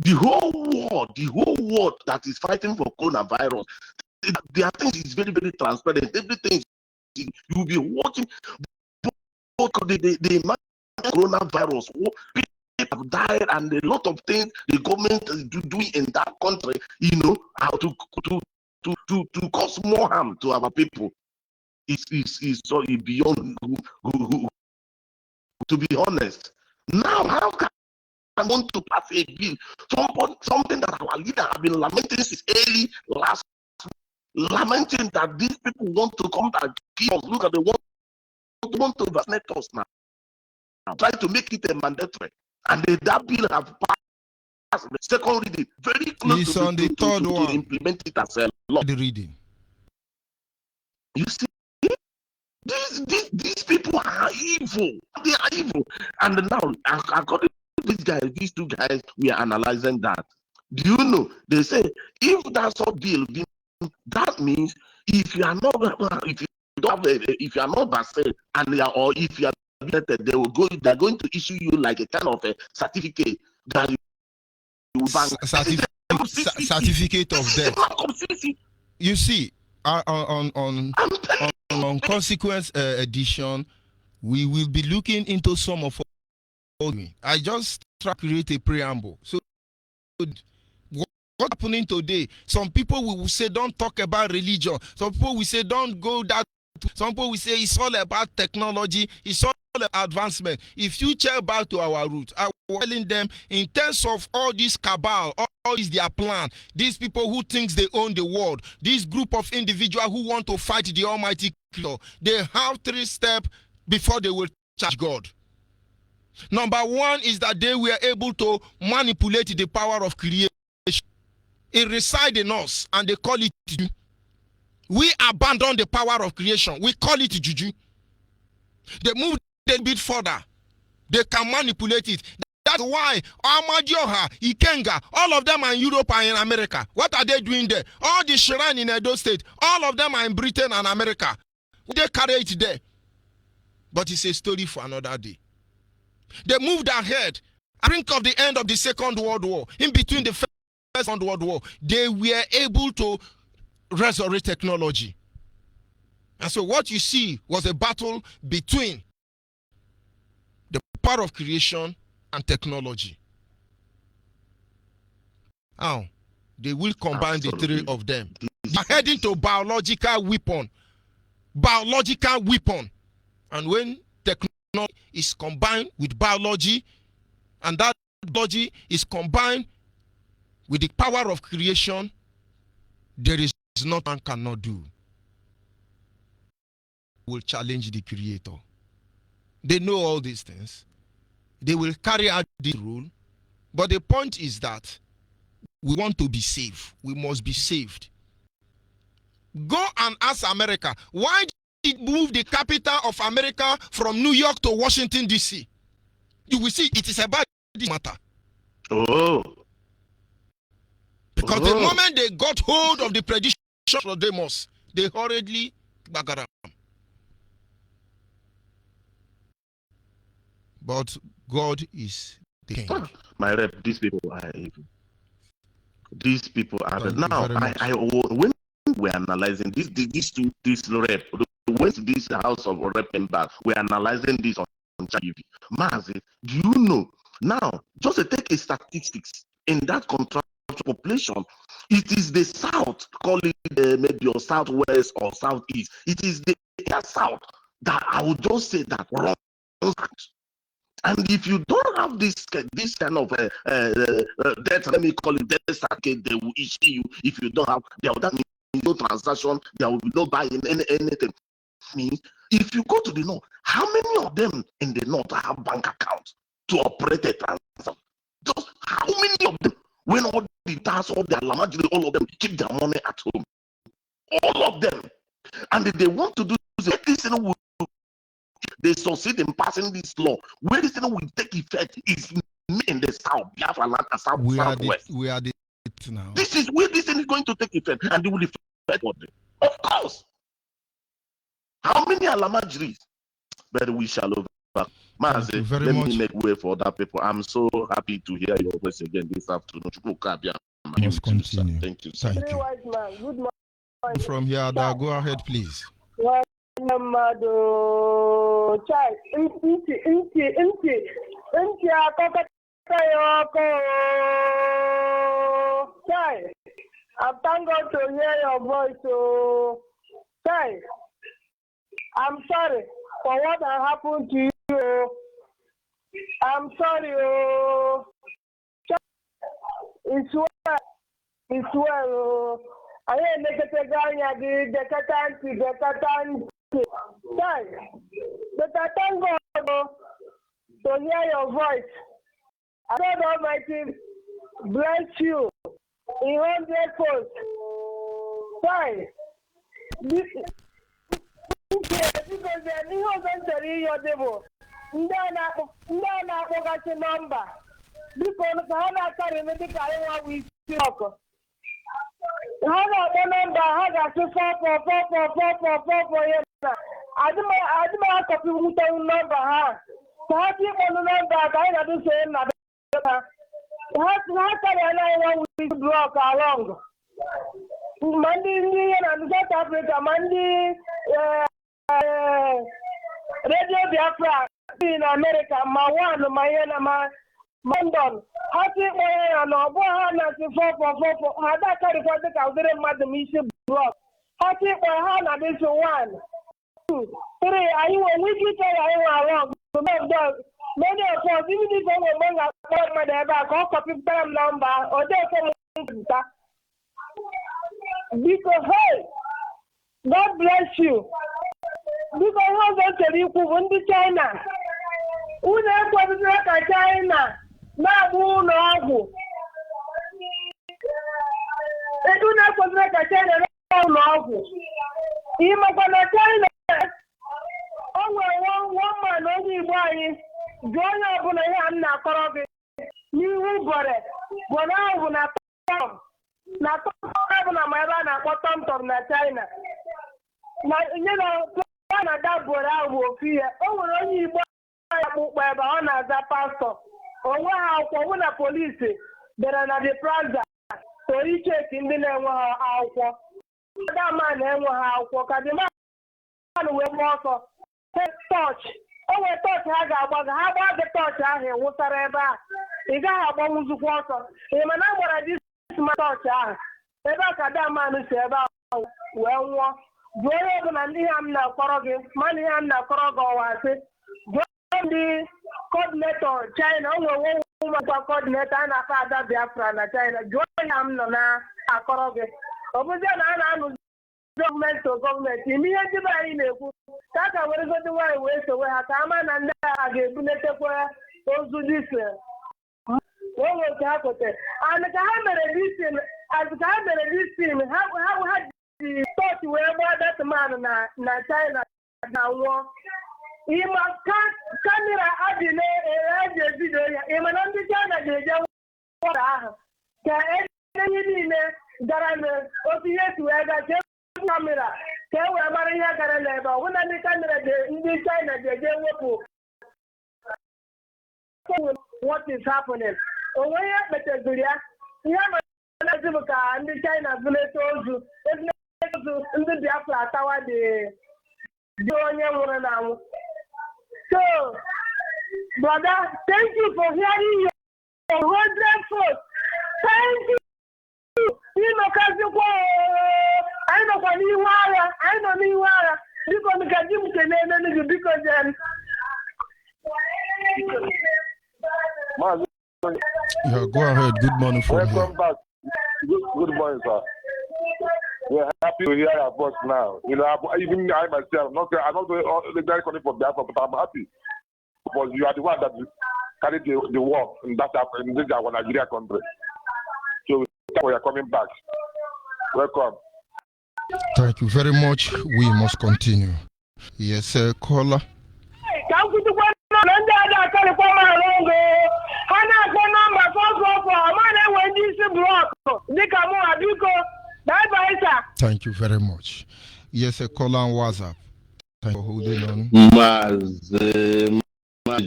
The whole world that is fighting for coronavirus, their things is very, very transparent. Everything you will be watching. The coronavirus, people have died, and a lot of things the government is doing in that country, you know, how to cause more harm to our people. Is so beyond to be honest. Now, how can I want to pass a bill? Something that our leader have been lamenting since early last week, lamenting that these people want to come and kill us. Look at the want to vaccinate us now. Try to make it a mandatory. And that bill have passed the second reading, very close to the third one. To implement it as a law. The reading. You see, these people are evil. They are evil. And now, according to these two guys, we are analyzing that. Do you know? They say if that's a bill, that means if you are not if you are not vaccinated or if you are vaccinated, they're going to issue you like a kind of a certificate that you certificate of death. You see, on consequence edition, we will be looking into some of what I just try to create a preamble. So what's happening today? Some people will say don't talk about religion. Some people will say don't go that. Some people will say it's all about technology. It's all about advancement. If you check back to our roots, I was telling them in terms of all this cabal, all is their plan. These people who think they own the world, this group of individuals who want to fight the Almighty Creator, they have 3 steps before they will charge God. Number 1 is that they were able to manipulate the power of creation. It resides in us, and they call it juju. We abandon the power of creation. We call it juju. They move a bit further. They can manipulate it. That's why Amadioha, Ikenga, all of them are in Europe and in America. What are they doing there? All the shrine in Edo State, all of them are in Britain and America. They carry it there. But it's a story for another day. They moved ahead. I think of the end of the Second World War, in between the First World War, they were able to resurrect technology. And so what you see was a battle between the power of creation and technology. Now, they will combine the 3 of them. They are heading to biological weapon. Biological weapon. And when technology is combined with biology, and that biology is combined with the power of creation, there is nothing man cannot do. Will challenge the Creator. They know all these things. They will carry out this rule. But the point is that we want to be safe. We must be saved. Go and ask America, why did it move the capital of America from New York to Washington, D.C.? You will see it is about this matter. Oh. Because the moment they got hold of the prediction of Demos, they hurriedly bagaram. But God is the king. My rep, these people are evil. These people are now. When we're analyzing this rep, went to this house of rep and back, we're analyzing this on TV. Mazi, do you know now? Just to take a statistics in that contract population, it is the south, call it maybe or southwest or southeast. It is the south that I would just say that wrong. And if you don't have this kind of debt, let me call it debt certificate, they will issue you. If you don't have, that means no transaction, there will be no buying anything. Means if you go to the north, how many of them in the north have bank accounts to operate a transaction? Just how many of them? When all the tasks, all the alamajiri, all of them keep their money at home. All of them. And if they want to do this, will they succeed in passing this law, where this thing will take effect is in the South, Biafra land and Southwest. We are the now. This is where this thing is going to take effect, and it will affect what? Of course. How many Alamajiris? But we shall over. Mazi, let me make way for that people. I'm so happy to hear your voice again this afternoon. Must continue. Thank you, sir. Thank you. Good morning. From here, go ahead, please. I thank God to hear your voice. So, I'm sorry for what happened to you. I'm sorry. It's well. It's well. I ain't negative guy. The Katan. But I thank God to hear your voice. I God Almighty bless you in 100-fold. Because he wasn't telling your devil. Ndana number. Because I carry medical with talk. The number has a 4 years. I don't copy number. So how do you want the number? I got to say another. How can I with block along? Monday and South Africa, Monday. Radio Biafra in America, my London. Happy and Obama for had that carry for the Calvary Madam issue block. Happy for Hannah this 1, 2, 3. Are you a wiki along? Many of us, even if I'm among my back, all copy number or there's because hey, God bless you. Because how does you in the China? Who knows what China? Now, who knows? They do not forget China. No, even China. Oh, one man only buying. Join up on a hand now, Korobi. You got it. When I will not come. Now, my run at bottom from China. Now, you know. That boy I will fear. Oh, only by on as a pastor. Oh, wow, for the police. There are the plaza. So he checked in the name of our that man, and how for the man will walk. Touch. Oh, I thought I got how about the touch I hear whatever. He got a bonus of water. Him and I want to this my touch. Ever that man is about well. Joy and him now, Korogi, money and now Korogo was it. Join the coordinator, China, woman coordinator, and a father Biafra, China. Join him now, a Korogi. Opposition and government to government. Immediately by in a that I will go to my way so we have come and I get those who this. What was happening? And the camera listen, as the camera listen, how had the thought where that man na China now. He must camera adine a video. He must understand that they are. Any Garan OPS where that camera. They were Maria Garan. When I camera in China, they work. What is happening? Oh, where better Julia? Yeah, and the China village in the Biafra Tower, the Jonia now. So, brother, thank you for hearing your 100-fold. Thank you. You know, I know for you, I know you are. Because Yeah, go ahead. Good morning from here. Welcome back. Good morning, sir. We're happy to hear your voice now. You know, even I myself, I'm not the guy calling for Biafra, but I'm happy because you are the one that carried the war in this our Nigeria country. So we are coming back. Welcome. Thank you very much. We must continue. Yes, caller. Thank you very much. Yes, a call on WhatsApp. Thank you for holding on.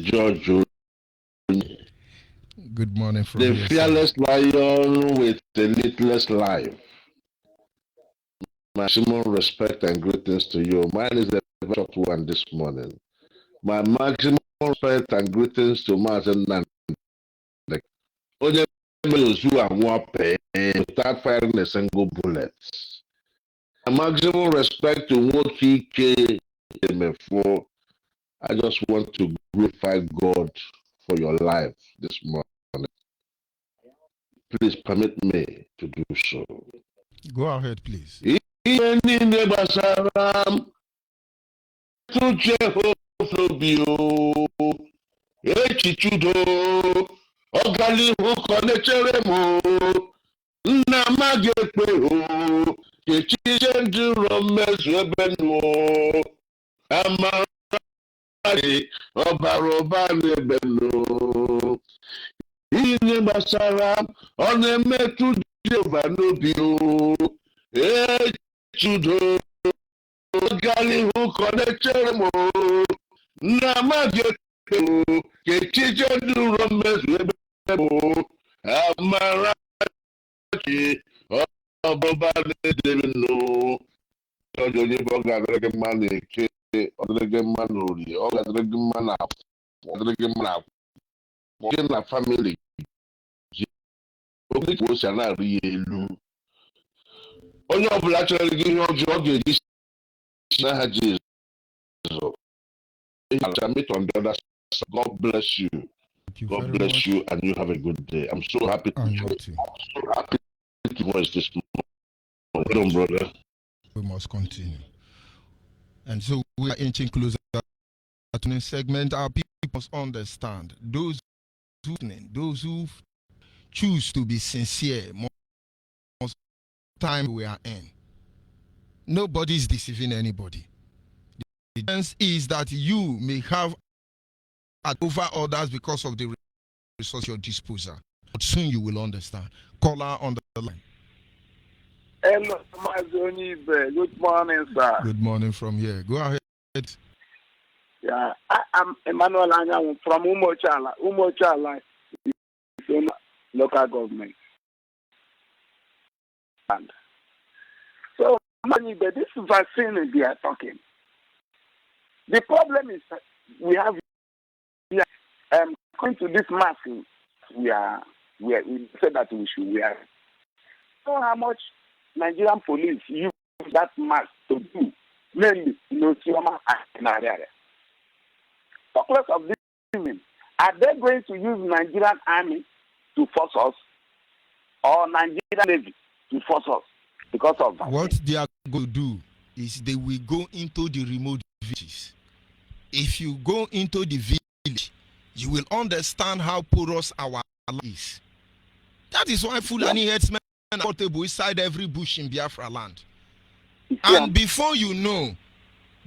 George, good morning from the here, fearless sir. lion with the littlest life. Maximum respect and greetings to you. Mine is the short one this morning. My maximum respect and greetings to Martin Nandek. Onye Meluzu and Wape without firing a single bullet. My maximum respect to Woki K. MFO. I just want to glorify God for your life this morning. Please permit me to do so. Go ahead, please. Echichudo ọganihu kọnechere m nna m ga-ekpe echiche ndị ụlọ mmezu ebe nụ amara ọbara ụba n'ebe nụ ihe gbasara ọ na-emetụ Jehova n'obi echichudo ọganihu kọnechere m nna m ga-ekpe echiche ndị ụlọ mmezu ebe bụ amara ọbụba na-edere nụ ọjọ onye bụ ọ ga-adịrị gị mma na-eke ọ dịrị gị mma na orie ọ ga-adịrị gị mma na afọ ọ dịrị gị mma na akwụkwọ gị na famili ji oge ka o si na-arị ya elu onye ọbụla chọrọ gị ihe ọjọọ ọ ga-eji n'aha Jizọs meet on the other side. God bless you. God bless you, and you have a good day. I'm so happy to voice this morning, brother. We must continue. And so we are inching closer to the segment. Our people must understand those who choose to be sincere most time we are in. Nobody is deceiving anybody. The difference is that you may have over others because of the resource at your disposal. But soon you will understand. Caller on the line. Hello, Onyibe. Good morning, sir. Good morning from here. Go ahead. Yeah, I'm Emmanuel Anyang from Umochala. Umochala is local government. And so, Onyibe, this vaccine they are talking. The problem is that we have going to this mask, we said that we should wear it. So how much Nigerian police use that mask to do, mainly in Osioma and Narare. Talkless of this women, are they going to use Nigerian army to force us, or Nigerian navy to force us because of that? What they are going to do is they will go into the remote villages. If you go into the village, you will understand how porous our land is. That is why Fulani headsmen are portable inside every bush in Biafra land. And before you know,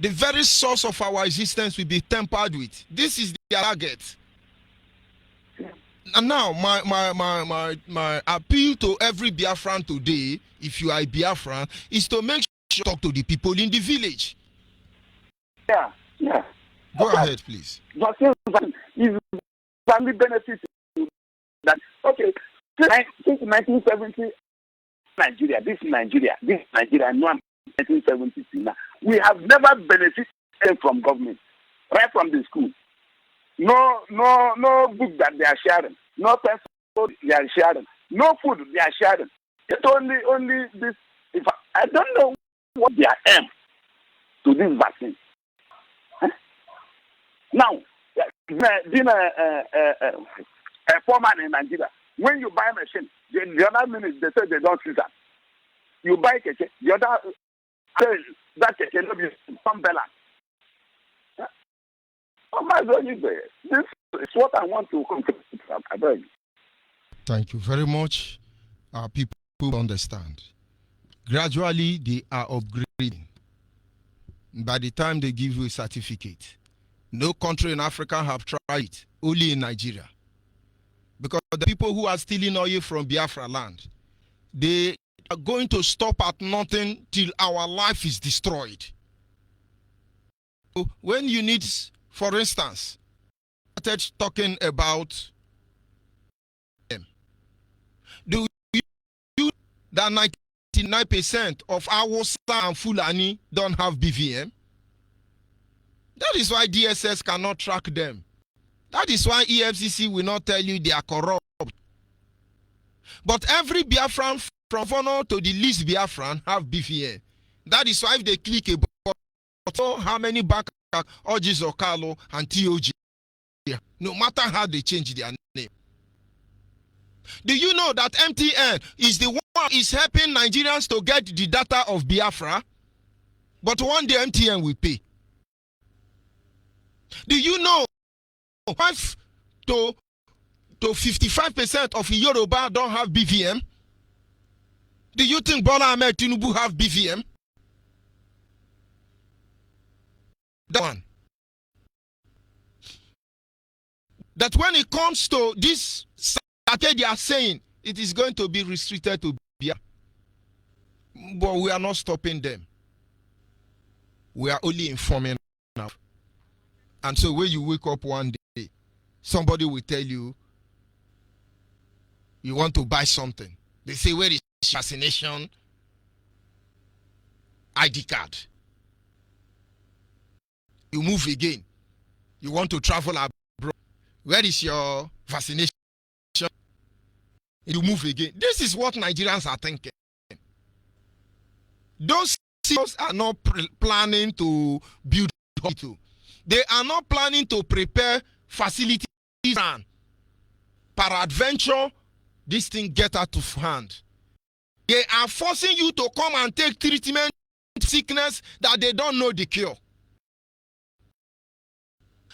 the very source of our existence will be tempered with. This is the target. And now, my appeal to every Biafran today, if you are a Biafran, is to make sure you talk to the people in the village. Yeah. Go ahead, please. Vaccine is family benefit. That okay? Since 1970, Nigeria. This is Nigeria. No, 1970 now. We have never benefited from government, right from the school. No book that they are sharing. No pencil they are sharing. No food they are sharing. It's only this. If I don't know what they are aim to this vaccine. Now, being a foreman in Nigeria, when you buy a machine, the other minute they say they don't see that. You buy a keke, the other say that keke will be some balance. Oh my God, this is what I want to conclude. Thank you very much. Our people understand. Gradually, they are upgrading. By the time they give you a certificate, no country in Africa have tried it, only in Nigeria. Because the people who are stealing oil from Biafra land, they are going to stop at nothing till our life is destroyed. So when you need, for instance, started talking about them, do you that 99% of Hausa and Fulani don't have BVM? That is why DSS cannot track them. That is why EFCC will not tell you they are corrupt. But every Biafran from Fono to the least Biafran have BVM. That is why if they click a button, how many back Orji's or Carlo and TOG, no matter how they change their name. Do you know that MTN is the one is helping Nigerians to get the data of Biafra? But one day MTN will pay. Do you know 5 to 55% of Yoruba don't have BVM? Do you think Bola Ahmed Tinubu have BVM? That one. That when it comes to this, they are saying it is going to be restricted to Biafra. But we are not stopping them. We are only informing now. And so when you wake up one day, somebody will tell you, you want to buy something. They say, where is vaccination ID card? You move again. You want to travel abroad. Where is your vaccination? You move again. This is what Nigerians are thinking. Those CEOs are not planning to build hospital. They are not planning to prepare facilities. Peradventure, this thing get out of hand. They are forcing you to come and take treatment sickness that they don't know the cure.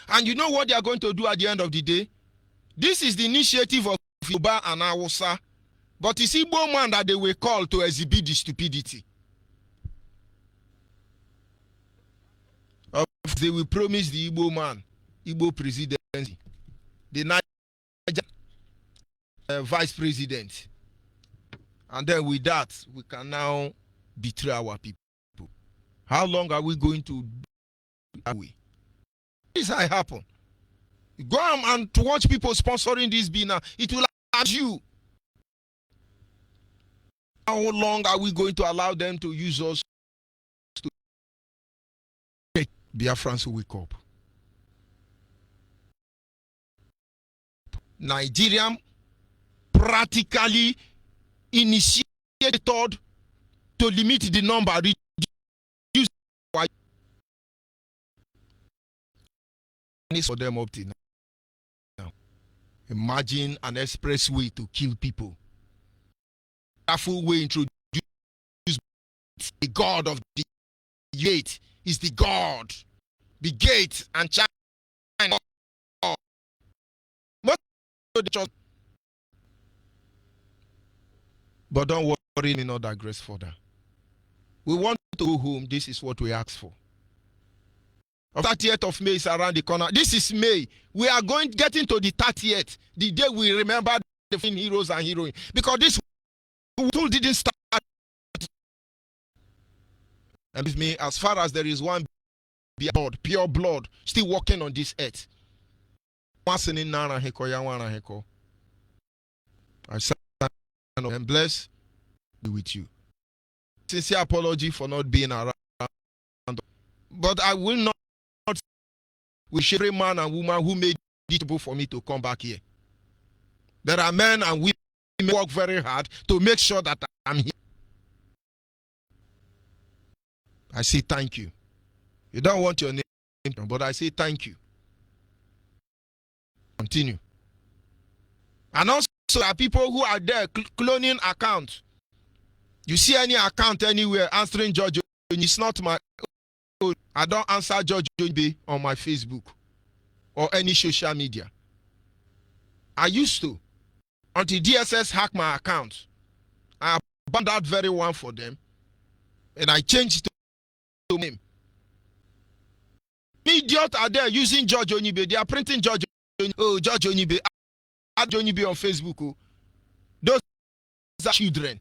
And you know what they are going to do at the end of the day? This is the initiative of Yoruba and Hausa. But it's Igbo man that they will call to exhibit the stupidity. They will promise the Igbo man, Igbo presidency, the Niger vice president. And then with that, we can now betray our people. How long are we going to do that way? This has happened. Go and to watch people sponsoring this now. It will ask you. How long are we going to allow them to use us to make Biafrans wake up? Nigeria practically initiated to limit the number, reduce for them up to now. Imagine an expressway to kill people. A full way introduce the God of the gate is the God, the gate and China. But don't worry, me not digress further. We want to go home. This is what we ask for. 30th of May is around the corner. This is May. We are getting to the 30th, the day we remember the heroes and heroines. Because this tool didn't start. And with me, as far as there is one blood, pure blood, still walking on this earth. I say, and bless be with you. Sincere apology for not being around. But I will not wish every man and woman who made it possible for me to come back here. There are men and women who work very hard to make sure that I'm here. I say thank you. You don't want your name, but I say thank you. Continue. And also, there are people who are there cloning accounts. You see any account anywhere answering George, it's not my own. I don't answer George on my Facebook or any social media. I used to. Until DSS hacked my account. I abandoned that very one for them. And I changed it to him. Idiots are there using George Onyibe. They are printing George Onyibe. Oh, George Onyibe. Add Onyibe on Facebook. Oh. Those are children.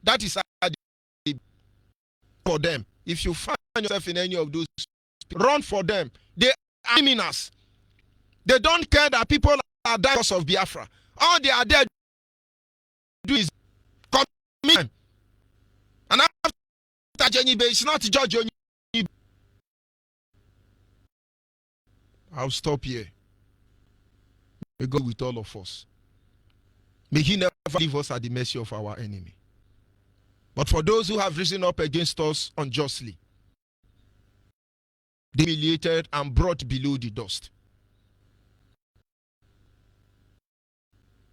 That is for them. If you find yourself in any of those, run for them. They are criminals. They don't care that people are dying because of Biafra. All they are there to do is commit them. And after Onyibe, it's not Judge Onyibe. I'll stop here. May God with all of us. May He never leave us at the mercy of our enemy. But for those who have risen up against us unjustly, they humiliated and brought below the dust.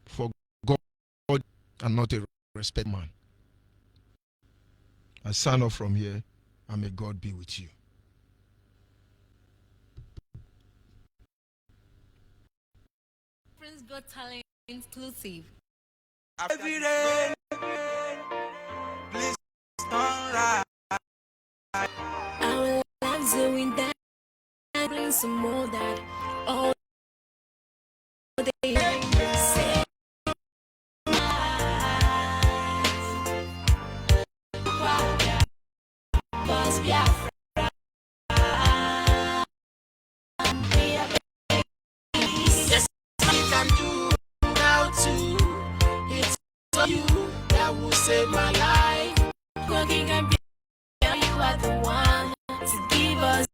For God and not a respect man. I sign off from here, and may God be with you. Prince Got Talent inclusive. Every day, please don't lie. Our lives are in that, bring some more that all day. Say, was Biafra. Yes, we can do now too. It's you that will save my life. Cooking and you are the one to give us.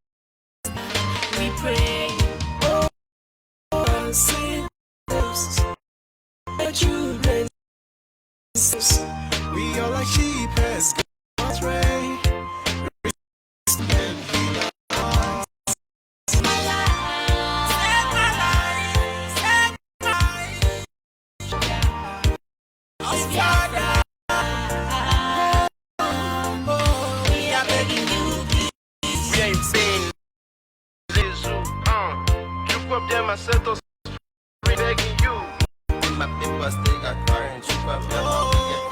We pray. Oh, save us, the children. We are like sheep has gone astray. I set us begging you. My people stay got crying, super get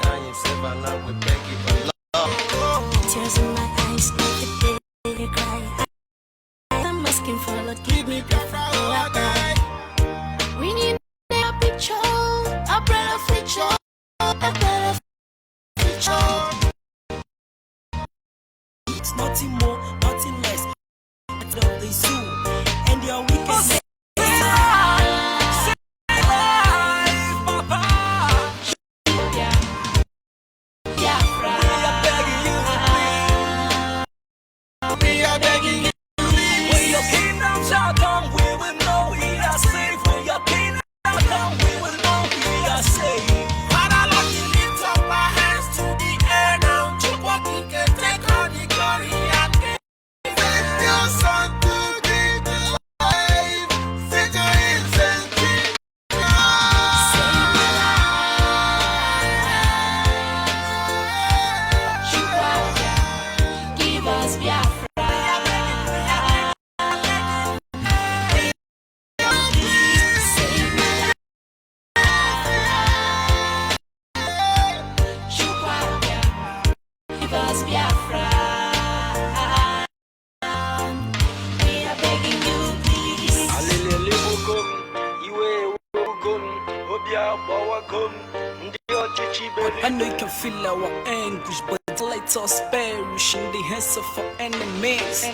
down yourself and now we beg you for love. Tears in my eyes, every day they cry. I'm asking for Lord, give me Biafra. We need a picture, a better future, a better future. It's nothing more, nothing less. Of the zoo and your weakness. I know you can feel our anguish, but let us perish in the hands of our enemies.